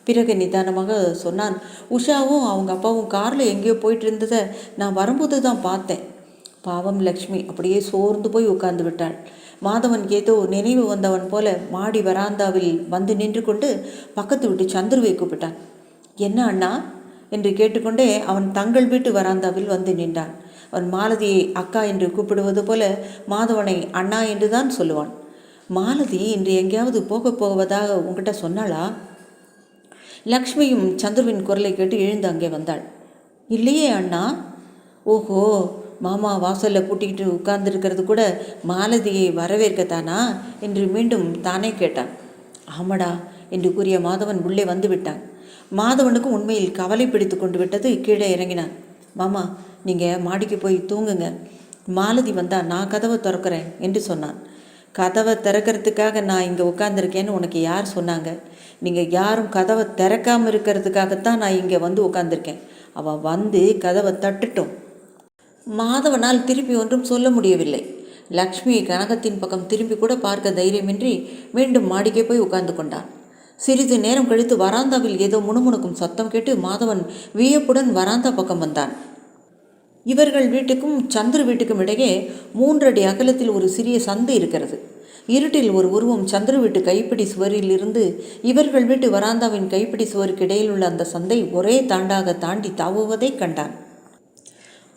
பிறகு நிதானமாக சொன்னான், உஷாவும் அவங்க அப்பாவும் காரில் எங்கேயோ போயிட்டு இருந்ததை நான் வரும்போது தான் பார்த்தேன். பாவம் லக்ஷ்மி அப்படியே சோர்ந்து போய் உட்கார்ந்து விட்டாள். மாதவன் ஏதோ நினைவு வந்தவன் போல மாடி வராந்தாவில் வந்து நின்று கொண்டு பக்கத்து விட்டு சந்துருவை கூப்பிட்டான். என்ன அண்ணா என்று கேட்டுக்கொண்டே அவன் தங்கள் வீட்டு வராந்தாவில் வந்து நின்றான். அவன் மாலதியை அக்கா என்று கூப்பிடுவது போல மாதவனை அண்ணா என்று தான் சொல்லுவான். மாலதி இன்று எங்கேயாவது போவதாக உங்ககிட்ட சொன்னாளா? லக்ஷ்மியும் சந்துருவின் குரலை கேட்டு எழுந்து அங்கே வந்தாள். இல்லையே அண்ணா. ஓஹோ, மாமா வாசலில் பூட்டிக்கிட்டு உட்கார்ந்துருக்கிறது கூட மாலதியை வரவேற்கத்தானா என்று மீண்டும் தானே கேட்டான். ஆமடா என்று கூறிய மாதவன் உள்ளே வந்து விட்டான். மாதவனுக்கும் உண்மையில் கவலை பிடித்து கொண்டு விட்டது. கீழே இறங்கினான். மாமா, நீங்கள் மாடிக்கு போய் தூங்குங்க. மாலதி வந்தா நான் கதவை திறக்கிறேன் என்று சொன்னான். கதவை திறக்கிறதுக்காக நான் இங்கே உட்காந்துருக்கேன்னு உனக்கு யார் சொன்னாங்க? நீங்கள் யாரும் கதவை திறக்காமல் இருக்கிறதுக்காகத்தான் நான் இங்கே வந்து உட்காந்துருக்கேன். அவள் வந்து கதவை தட்டுட்டோம். மாதவனால் திருப்பி ஒன்றும் சொல்ல முடியவில்லை. லக்ஷ்மி கனகத்தின் பக்கம் திரும்பி கூட பார்க்க தைரியமின்றி மீண்டும் மாடிக்கே போய் உட்கார்ந்து கொண்டான். சிறிது நேரம் கழித்து வராந்தாவில் ஏதோ முணுமுணுக்கும் சத்தம் கேட்டு மாதவன் வியப்புடன் வராந்தா பக்கம் வந்தான். இவர்கள் வீட்டுக்கும் சந்துரு வீட்டுக்கும் இடையே 3 அடி அகலத்தில் ஒரு சிறிய சந்து இருக்கிறது. இருட்டில் ஒரு உருவம் சந்துரு வீட்டு கைப்பிடி சுவரில் இருந்து இவர்கள் வீட்டு வராந்தாவின் கைப்பிடி சுவருக்கு இடையில் உள்ள அந்த சந்தை ஒரே தாண்டாக தாண்டி தாவுவதை கண்டான்.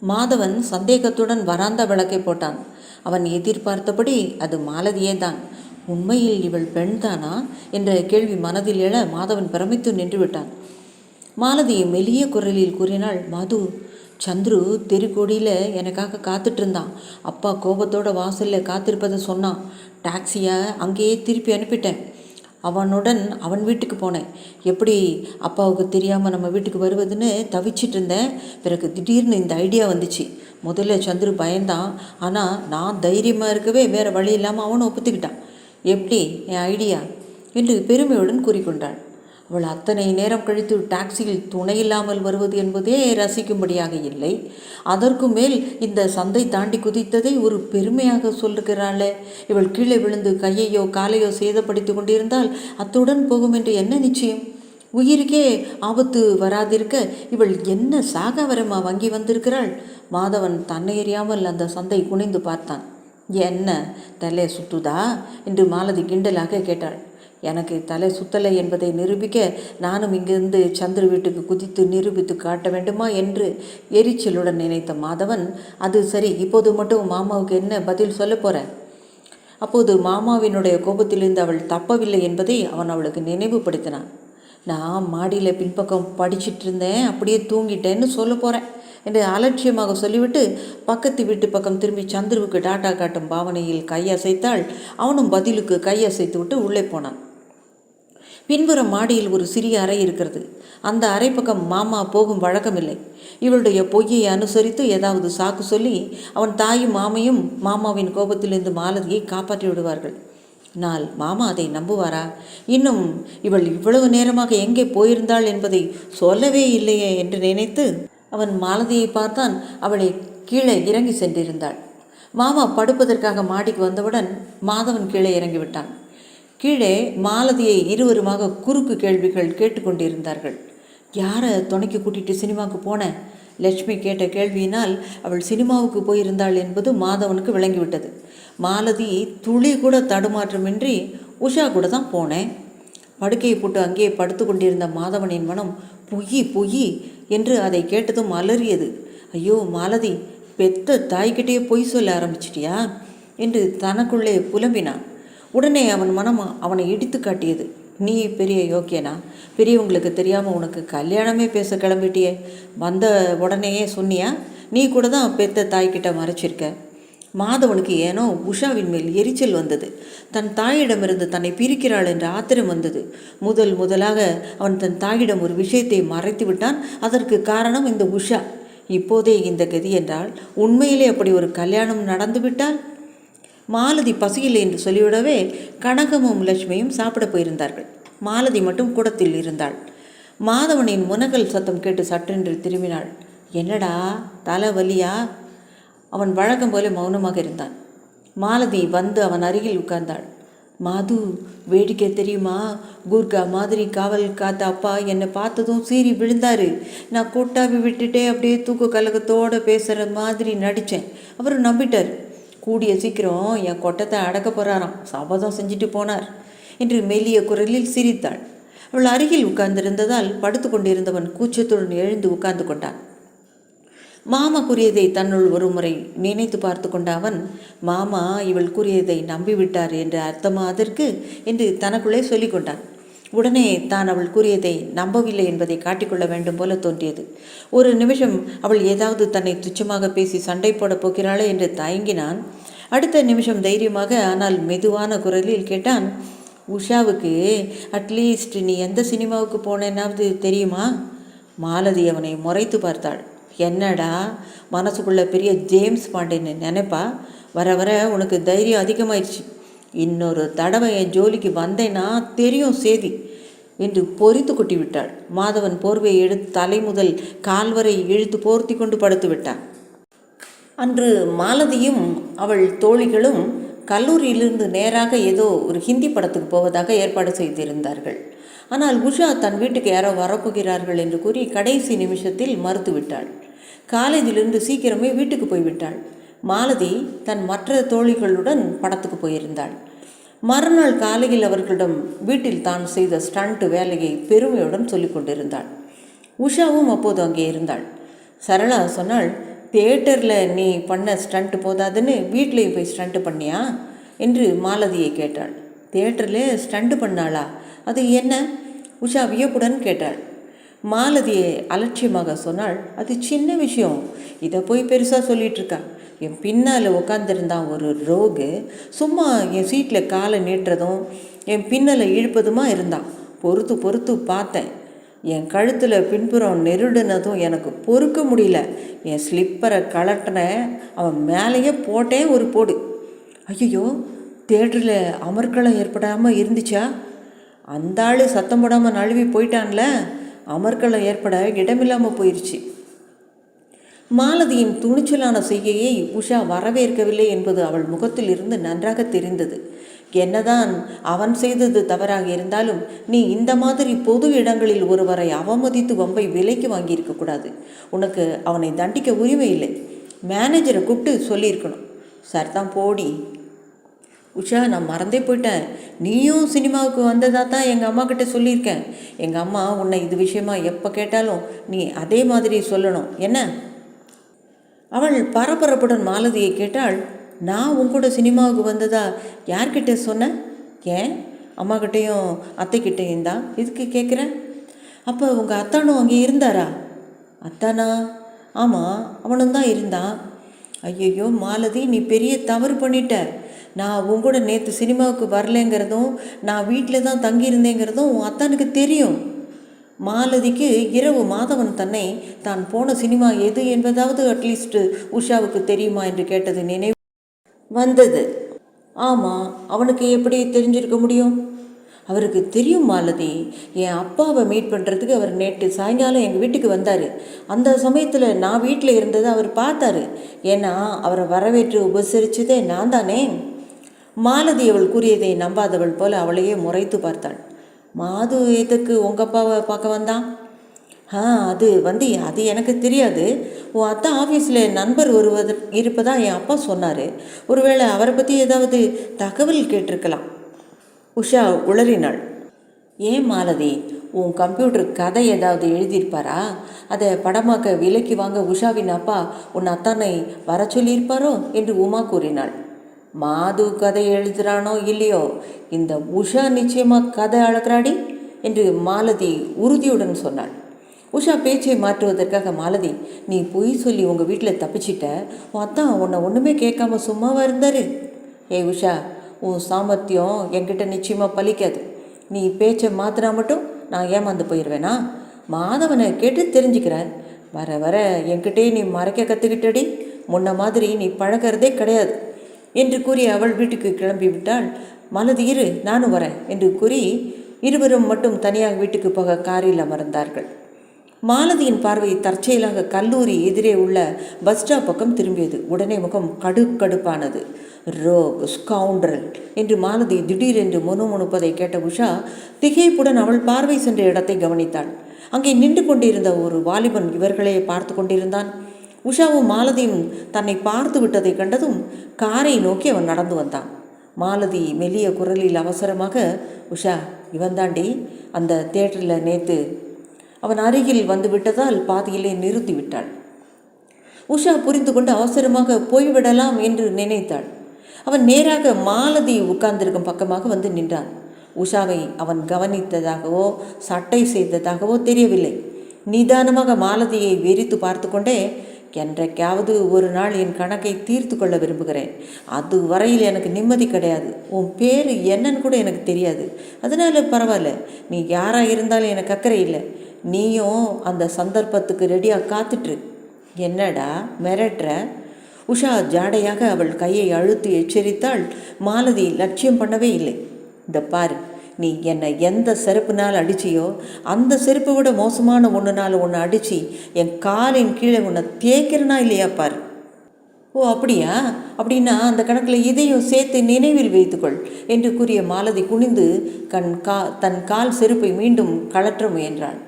மாதவன் சந்தேகத்துடன் வராந்தா விளக்கை போட்டான். அவன் எதிர்பார்த்தபடி அது மாலதியே தான். உண்மையில் இவள் பெண்தானா என்ற கேள்வி மனதில் எழ மாதவன் பிரமித்து நின்று விட்டான். மாலதி மெல்லிய குரலில் கூறினாள், மது, சந்துரு தெருக்கோடியில் எனக்காக காத்துட்டு இருந்தான். அப்பா கோபத்தோட வாசலில் காத்திருப்பதை சொன்னான். டாக்ஸியை அங்கேயே திருப்பி அனுப்பிட்டேன். அவனுடன் அவன் வீட்டுக்கு போனேன். எப்படி அப்பாவுக்கு தெரியாமல் நம்ம வீட்டுக்கு வருவதுன்னு தவிச்சிட்டு இருந்தேன். பிறகு திடீர்னு இந்த ஐடியா வந்துச்சு. முதல்ல சந்துரு பயந்தான். ஆனால் நான் தைரியமாக இருக்கவே வேறு வழி இல்லாமல் அவனை ஒப்புத்துக்கிட்டான். எப்படி என் ஐடியா என்று பெருமையுடன் கூறிக்கொண்டாள். அவள் அத்தனை நேரம் கழித்து டாக்ஸியில் துணையில்லாமல் வருவது என்பதே ரசிக்கும்படியாக இல்லை. அதற்கு மேல் இந்த சந்தை தாண்டி குதித்ததை ஒரு பெருமையாக சொல்லுகிறாளே. இவள் கீழே விழுந்து கையையோ காலையோ சேதப்படுத்தி கொண்டிருந்தால் அத்துடன் போகும் என்று என்ன நிச்சயம்? உயிருக்கே ஆபத்து வராதிருக்க இவள் என்ன சாகாவரமா வங்கி வந்திருக்கிறாள். மாதவன் தன்னை எறியாமல் அந்த சந்தை குனிந்து பார்த்தான். என்ன தலை சுத்துதா என்று மாலதி கிண்டலாக கேட்டாள். எனக்கு தலை சுத்தலை என்பதை நிரூபிக்க நானும் இங்கிருந்து சந்திர வீட்டுக்கு குதித்து நிரூபித்து காட்ட வேண்டுமா என்று எரிச்சலுடன் நினைத்த மாதவன், அது சரி, இப்போது மட்டும் மாமாவுக்கு என்ன பதில் சொல்ல போற? அப்போது மாமாவினுடைய கோபத்திலிருந்து அவள் தப்பவில்லை என்பதை அவன் அவளுக்கு நினைவுபடுத்தினான். நான் மாடியில் பின்பக்கம் படிச்சுட்டு இருந்தேன், அப்படியே தூங்கிட்டேன்னு சொல்ல போகிறேன் என்று அலட்சியமாக சொல்லிவிட்டு பக்கத்து வீட்டு பக்கம் திரும்பி சந்துருவுக்கு டாட்டா காட்டும் பாவனையில் கையசைத்தாள். அவனும் பதிலுக்கு கையசைத்து விட்டு உள்ளே போனான். பின்புறம் மாடியில் ஒரு சிறிய அறை இருக்கிறது. அந்த அறை பக்கம் மாமா போகும் வழக்கமில்லை. இவளுடைய பொய்யை அனுசரித்து ஏதாவது சாக்கு சொல்லி அவன் தாயும் மாமையும் மாமாவின் கோபத்திலிருந்து மாலதியை காப்பாற்றி விடுவார்கள். நாள் மாமா அதை நம்புவாரா? இன்னும் இவள் இவ்வளவு நேரமாக எங்கே போயிருந்தாள் என்பதை சொல்லவே இல்லையே என்று நினைத்து அவன் மாலதியை பார்த்தான். அவளை கீழே இறங்கி சென்றிருந்தாள். மாமா படுப்பதற்காக மாடிக்கு வந்தவுடன் மாதவன் கீழே இறங்கிவிட்டான். கீழே மாலதியை இருவருமாக குறுக்கு கேள்விகள் கேட்டுக்கொண்டிருந்தார்கள். யாரை துணைக்கு கூட்டிகிட்டு சினிமாவுக்கு போனேன்? லட்சுமி கேட்ட கேள்வியினால் அவள் சினிமாவுக்கு போயிருந்தாள் என்பது மாதவனுக்கு விளங்கிவிட்டது. மாலதி துளி கூட தடுமாற்றமின்றி உஷா கூட தான் போனேன். படுக்கையை போட்டு அங்கேயே படுத்து கொண்டிருந்த மாதவனின் மனம் பொய் என்று அதை கேட்டதும் அலறியது. ஐயோ மாலதி, பெத்த தாய்கிட்டேயே பொய் சொல்ல ஆரம்பிச்சிட்டியா என்று தனக்குள்ளே புலம்பினான். உடனே அவன் மனம் அவனை இடித்து காட்டியது. நீ பெரிய யோக்கியனா? பெரியவங்களுக்கு தெரியாமல் உனக்கு கல்யாணமே பேச கிளம்பிட்டியே, வந்த உடனேயே சொன்னியா? நீ கூட தான் பெத்த தாய்கிட்ட மறைச்சிருக்க. மாதவனுக்கு ஏனோ உஷாவின் மேல் எரிச்சல் வந்தது. தன் தாயிடமிருந்து தன்னை பிரிக்கிறாள் என்ற ஆத்திரம் வந்தது. முதலாக அவன் தன் தாயிடம் ஒரு விஷயத்தை மறைத்து விட்டான். அதற்கு காரணம் இந்த உஷா. இப்போதே இந்த கதி என்றால் உண்மையிலே அப்படி ஒரு கல்யாணம் நடந்துவிட்டால்? மாலதி பசியில்லை என்று சொல்லிவிடவே கனகமும் லட்சுமியும் சாப்பிட போயிருந்தார்கள். மாலதி மட்டும் கூடத்தில் இருந்தாள். மாதவனின் முனகல் சத்தம் கேட்டு சற்றென்று திரும்பினாள். என்னடா, தலை வலியா? அவன் வழக்கம் போல மௌனமாக இருந்தான். மாலதி வந்து அவன் அருகில் உட்கார்ந்தாள். மாது, வேடிக்கை தெரியுமா? கூர்கா மாதிரி காவல் காத்த அப்பா என்னை பார்த்ததும் சீறி விழுந்தாரு. நான் கூட்டாவி விட்டுட்டே அப்படியே தூக்க கலகத்தோடு பேசுகிற மாதிரி நடித்தேன். அவரும் நம்பிட்டார். கூடிய சீக்கிரம் என் கொட்டத்தை அடக்க போகிறாராம், சபதம் செஞ்சுட்டு போனார் என்று மெல்லிய குரலில் சிரித்தாள். அவள் அருகில் உட்கார்ந்திருந்ததால் படுத்து கொண்டிருந்தவன் கூச்சத்துடன் எழுந்து உட்கார்ந்து கொண்டான். மாமா கூறியதை தன்னுள் ஒரு முறை நினைத்து பார்த்து கொண்ட அவன், மாமா இவள் கூறியதை நம்பிவிட்டார் என்று அர்த்தமா அதற்கு என்று தனக்குள்ளே சொல்லி கொண்டான். உடனே தான் அவள் கூறியதை நம்பவில்லை என்பதை காட்டிக்கொள்ள வேண்டும் போல தோன்றியது. ஒரு நிமிஷம் அவள் ஏதாவது தன்னை துச்சமாக பேசி சண்டை போடப் போகிறாளே என்று தயங்கினான். அடுத்த நிமிஷம் தைரியமாக ஆனால் மெதுவான குரலில் கேட்டான், உஷாவுக்கு அட்லீஸ்ட் நீ எந்த சினிமாவுக்கு போனேன்னாவது தெரியுமா? மாலதி அவனை முறைத்து பார்த்தாள். என்னடா, மனசுக்குள்ள பெரிய ஜேம்ஸ் பாண்டின்னு நினைப்பா? வர வர உனக்கு தைரியம் அதிகமாயிடுச்சு. இன்னொரு தடவை என் ஜோலிக்கு வந்தேன்னா தெரியும் சேதி என்று பொறித்து கொட்டி விட்டாள். மாதவன் போர்வையை எடுத்து தலை முதல் கால்வரை இழுத்து போர்த்தி கொண்டு படுத்து விட்டான். அன்று மாலதியும் அவள் தோழிகளும் கல்லூரியிலிருந்து நேராக ஏதோ ஒரு ஹிந்தி படத்துக்கு போவதாக ஏற்பாடு செய்திருந்தார்கள். ஆனால் உஷா தன் வீட்டுக்கு யாரோ வரப்போகிறார்கள் என்று கூறி கடைசி நிமிஷத்தில் மறுத்துவிட்டாள். காலேஜிலிருந்து சீக்கிரமே வீட்டுக்கு போய்விட்டாள். மாலதி தன் மற்ற தோழிகளுடன் படத்துக்கு போயிருந்தாள். மறுநாள் காலையில் அவர்களிடம் வீட்டில் தான் செய்த ஸ்டண்ட் வேலையை பெருமையுடன் சொல்லி கொண்டிருந்தாள். உஷாவும் அப்போது அங்கே இருந்தாள். சரளா சொன்னாள், தியேட்டரில் நீ பண்ண ஸ்டண்ட் போதாதுன்னு வீட்லேயும் போய் ஸ்டண்ட்டு பண்ணியா என்று மாலதியை கேட்டாள். தியேட்டரில் ஸ்டண்ட் பண்ணாளா? அது என்ன? உஷா வியப்புடன் கேட்டாள். மாலதியை அலட்சியமாக சொன்னாள், அது சின்ன விஷயம், இதை போய் பெருசாக சொல்லிகிட்ருக்கா. என் பின்னால் உட்காந்துருந்தான் ஒரு ரோகு, சும்மா என் சீட்டில் காலை நீட்டுறதும் என் பின்னலை இழுப்பதுமா இருந்தான். பொறுத்து பார்த்தேன். என் கழுத்தில் பின்புறம் நெருடுனதும் எனக்கு பொறுக்க முடியல. என் ஸ்லிப்பரை கலட்டின அவன் மேலேயே போட்டேன் ஒரு போடு. ஐயோ, தேட்டரில் அமர்க்களம் ஏற்படாமல் இருந்துச்சா? அந்த ஆள் சத்தம் போடாமல் நழுவி போயிட்டான்ல, அமர்க்களம் ஏற்பட இடமில்லாமல் போயிடுச்சு. மாலதியின் துணிச்சலான செய்கையை உஷா வரவேற்கவில்லை என்பது அவள் முகத்தில் இருந்து நன்றாக தெரிந்தது. என்னதான் அவன் செய்தது தவறாக இருந்தாலும் நீ இந்த மாதிரி பொது இடங்களில் ஒருவரை அவமதித்து வம்பை விலைக்கு வாங்கியிருக்கக்கூடாது. உனக்கு அவனை தண்டிக்க உரிமை இல்லை. மேனேஜரை கூப்பிட்டு சொல்லியிருக்கணும். சரிதான் போடி. உஷா, நான் மறந்தே போயிட்டேன். நீயும் சினிமாவுக்கு வந்ததாக தான் எங்கள் அம்மா கிட்ட சொல்லியிருக்கேன். எங்கள் அம்மா உன்னை இது விஷயமா எப்போ கேட்டாலும் நீ அதே மாதிரி சொல்லணும் என்ன? அவள் பரபரப்புடன் மாலதியை கேட்டாள். நான் உங்கூட சினிமாவுக்கு வந்ததா யார்கிட்ட சொன்னேன்? ஏன் அம்மாக்கிட்டேயும் அத்தைக்கிட்டேயும் தான். இதுக்கு கேட்குறேன். அப்போ உங்கள் அத்தானும் அங்கே இருந்தாரா? அத்தானா? ஆமாம், அவனும் தான் இருந்தான். ஐயையோ மாலதி, நீ பெரிய தவறு பண்ணிட்ட. நான் உங்கூட நேற்று சினிமாவுக்கு வரலைங்கிறதும் நான் வீட்டில் தான் தங்கியிருந்தேங்கிறதும் உன் அத்தானுக்கு தெரியும். மாலதிக்கு இரவு மாதவன் தன்னை தான் போன சினிமா எது என்பதாவது அட்லீஸ்ட் உஷாவுக்கு தெரியுமா என்று கேட்டது நினைவு வந்தது. ஆமாம், அவனுக்கு எப்படி தெரிஞ்சிருக்க முடியும்? அவருக்கு தெரியும் மாலதி. என் அப்பாவை மீட் பண்ணுறதுக்கு அவர் நேற்று சாயங்காலம் எங்கள் வீட்டுக்கு வந்தார். அந்த சமயத்தில் நான் வீட்டில் இருந்ததை அவர் பார்த்தாரு. ஏன்னா அவரை வரவேற்று உபசரித்ததே நான் தானே. மாலதி அவள் கூறியதை நம்பாதவள் போல அவளையே முறைத்து பார்த்தாள். மாது எதுக்கு உங்கள் அப்பாவை பார்க்க வந்தான்? அது எனக்கு தெரியாது. உன் அத்தா ஆஃபீஸில் நண்பர் இருப்பதா என் அப்பா சொன்னார். ஒருவேளை அவரை பற்றி ஏதாவது தகவல் கேட்டிருக்கலாம். உஷா உளறினாள். ஏன் மாலதி, உன் கம்ப்யூட்டர் கதை ஏதாவது எழுதியிருப்பாரா? அதை படமாக்க விலைக்கு வாங்க உஷாவின் அப்பா உன் அத்தானை வர சொல்லியிருப்பாரோ என்று உமா கூறினாள். மாது கதை எழுதுகிறானோ இல்லையோ, இந்த உஷா நிச்சயமாக கதை அழகிறாடி என்று மாலதி உறுதியுடன் சொன்னாள். உஷா பேச்சை மாற்றுவதற்காக, மாலதி, நீ பொய் சொல்லி உங்கள் வீட்டில் தப்பிச்சிட்ட. உன் அத்தான் உன்னை ஒன்றுமே கேட்காம சும்மாவாக இருந்தார். ஏய் உஷா, உன் சாமர்த்தியம் என்கிட்ட நிச்சயமாக பலிக்காது. நீ பேச்சை மாற்றினா மட்டும் நான் ஏமாந்து போயிடுவேனா? மாதவனை கேட்டு தெரிஞ்சுக்கிறேன். வர வர என்கிட்டே நீ மறைக்க கற்றுக்கிட்டடி. முன்ன மாதிரி நீ பழகிறதே கிடையாது என்று கூறி அவள் வீட்டுக்கு கிளம்பி விட்டாள். மாலதி, இரு, நானும் வரேன் என்று கூறி இருவரும் மட்டும் தனியாக வீட்டுக்கு போக காரில் அமர்ந்தார்கள். மாலதியின் பார்வை தற்செயலாக கல்லூரி எதிரே உள்ள பஸ் ஸ்டாப் பக்கம் திரும்பியது. உடனே முகம் கடுப்பானது. ரோக், ஸ்கவுண்டரல் என்று மாலதி திடீரென்று முணுமுணுப்பதை கேட்ட உஷா திகைப்புடன் அவள் பார்வை சென்ற இடத்தை கவனித்தாள். அங்கே நின்று கொண்டிருந்த ஒரு வாலிபன் இவர்களே பார்த்து கொண்டிருந்தான். உஷாவும் மாலதியும் தன்னை பார்த்து விட்டதை கண்டதும் காரை நோக்கி அவன் நடந்து வந்தான். மாலதி மெல்லிய குரலில் அவசரமாக, உஷா, இவன் தாண்டி அந்த தியேட்டரில் நேற்று. அவன் அருகில் வந்து விட்டதால் பாதியிலே நிறுத்திவிட்டாள். உஷா புரிந்து கொண்டு அவசரமாக போய்விடலாம் என்று நினைத்தாள். அவன் நேராக மாலதி உட்கார்ந்திருக்கும் பக்கமாக வந்து நின்றான். உஷாவை அவன் கவனித்ததாகவோ சட்டை செய்ததாகவோ தெரியவில்லை. நிதானமாக மாலதியை வெறித்து பார்த்து கொண்டே, என்றைக்காவது ஒரு நாள் என் கணக்கை தீர்த்து கொள்ள விரும்புகிறேன். அது வரையில் எனக்கு நிம்மதி கிடையாது. உன் பேர் என்னன்னு கூட எனக்கு தெரியாது. அதனால பரவாயில்ல, நீ யாராக இருந்தாலும் எனக்கு அக்கறை இல்லை. நீயும் அந்த சந்தர்ப்பத்துக்கு ரெடியாக காத்துட்ரு. என்னடா மிரட்டுற? உஷா ஜாடையாக அவள் கையை அழுத்தி எச்சரித்தாள். மாலதி லட்சியம் பண்ணவே இல்லை. இந்த பாரு, நீ என்னை எந்த செருப்புனால் அடிச்சியோ அந்த செருப்பை விட மோசமான ஒன்றுனால உன்னை அடித்து என் காலின் கீழே உன்னை தேய்க்கிறனா இல்லையா பாரு. ஓ அப்படியா? அப்படின்னா அந்த கணக்கில் இதையும் சேர்த்து நினைவில் வைத்துக்கொள் என்று கூறிய மாலதி குனிந்து தன் கால் செருப்பை மீண்டும் கழற்ற முயன்றாள்.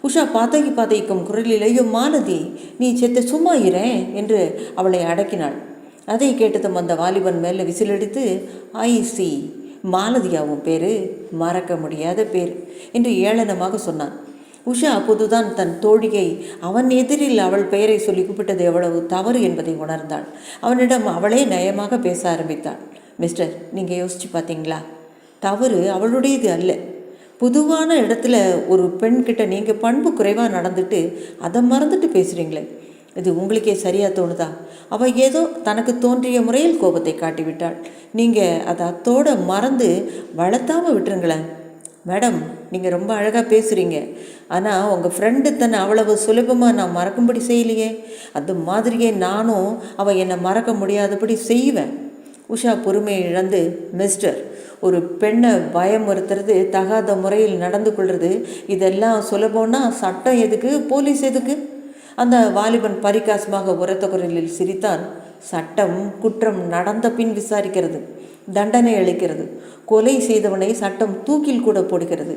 உஷா பதைக்கும் குரலிலேயோ, மாலதி, நீ செத்த சும்மா இரேன் என்று அவளை அடக்கினாள். அதை கேட்டதும் அந்த வாலிபன் மேலே விசிலடித்து, ஐசி, மாலதியாவும் பேர் மறக்க முடியாத பேர் என்று ஏளனமாக சொன்னான். உஷா அப்போதுதான் தன் தோழியை அவன் எதிரில் அவள் பெயரை சொல்லி கூப்பிட்டது எவ்வளவு தவறு என்பதை உணர்ந்தாள். அவனிடம் அவளே நயமாக பேச ஆரம்பித்தாள். மிஸ்டர், நீங்கள் யோசித்து பார்த்தீங்களா? தவறு அவளுடையது அல்ல. பொதுவான இடத்துல ஒரு பெண்கிட்ட நீங்கள் பண்பு குறைவாக நடந்துட்டு அதை மறந்துட்டு பேசுகிறீங்களே, இது உங்களுக்கே சரியாக தோணுதா? அவள் ஏதோ தனக்கு தோன்றிய முறையில் கோபத்தை காட்டிவிட்டாள். நீங்கள் அதை அத்தோடு மறந்து வளர்த்தாமல் விட்டுருங்களேன். மேடம், நீங்கள் ரொம்ப அழகாக பேசுகிறீங்க. ஆனால் உங்கள் ஃப்ரெண்டு தன்னை அவ்வளவு சுலபமாக நான் மறக்கும்படி செய்யலையே. அது மாதிரியே நானும் அவள் என்னை மறக்க முடியாதபடி செய்வேன். உஷா பொறுமையை இழந்து, மிஸ்டர், ஒரு பெண்ணை பயமுறுத்துறது, தகாத முறையில் நடந்து கொள்வது, இதெல்லாம் சுலபம்னா சட்டம் எதுக்கு, போலீஸ் எதுக்கு? அந்த வாலிபன் பரிகாசமாக உரத்த குரலில் சிரித்தான். சட்டம் குற்றம் நடந்த பின் விசாரிக்கிறது, தண்டனை அளிக்கிறது. கொலை செய்தவனை சட்டம் தூக்கில் கூட போடுகிறது.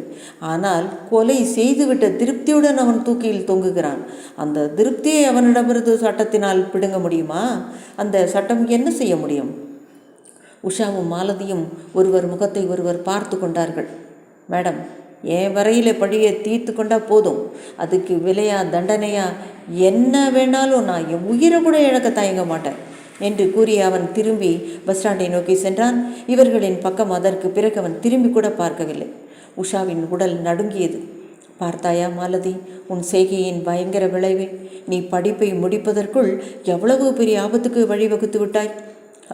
ஆனால் கொலை செய்துவிட்ட திருப்தியுடன் அவன் தூக்கில் தொங்குகிறான். அந்த திருப்தியை அவனிடமிருந்து சட்டத்தினால் பிடுங்க முடியுமா? அந்த சட்டம் என்ன செய்ய முடியும்? உஷாவும் மாலதியும் ஒருவர் முகத்தை ஒருவர் பார்த்து கொண்டார்கள். மேடம், என் வரையில் பழியை தீர்த்து கொண்டா போதும். அதுக்கு விலையா தண்டனையா என்ன வேணாலும் நான் என் உயிரை கூட இழக்க தயங்க மாட்டேன் என்று கூறி அவன் திரும்பி பஸ் ஸ்டாண்டை நோக்கி சென்றான். இவர்களின் பக்கம் அதற்கு பிறகு அவன் திரும்பி கூட பார்க்கவில்லை. உஷாவின் உடல் நடுங்கியது. பார்த்தாயா மாலதி, உன் செய்கையின் பயங்கர விளைவை? நீ படிப்பை முடிப்பதற்குள் எவ்வளவு பெரிய ஆபத்துக்கு வழிவகுத்து விட்டாய்.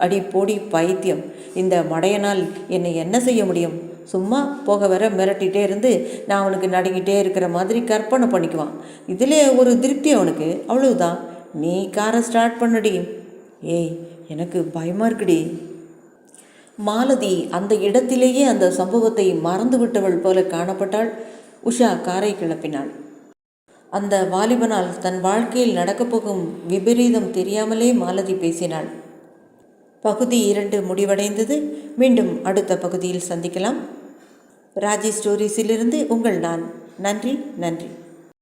அடி போடி பைத்தியம், இந்த மடையனால் என்னை என்ன செய்ய முடியும்? சும்மா போக வர மிரட்டிகிட்டே இருந்து நான் அவனுக்கு நடுங்கிட்டே இருக்கிற மாதிரி கற்பனை பண்ணிக்குவான். இதிலே ஒரு திருப்தி அவனுக்கு, அவ்வளவுதான். நீ காரை ஸ்டார்ட் பண்ணுடி. ஏய், எனக்கு பயமாக இருக்குடி. மாலதி அந்த இடத்திலேயே அந்த சம்பவத்தை மறந்து விட்டவள் போல காணப்பட்டாள். உஷா காரை கிளப்பினாள். அந்த வாலிபனால் தன் வாழ்க்கையில் நடக்கப்போகும் விபரீதம் தெரியாமலே மாலதி பேசினாள். பகுதி 2 முடிவடைந்தது. மீண்டும் அடுத்த பகுதியில் சந்திக்கலாம். ராஜி ஸ்டோரிஸிலிருந்து உங்கள் நான். நன்றி.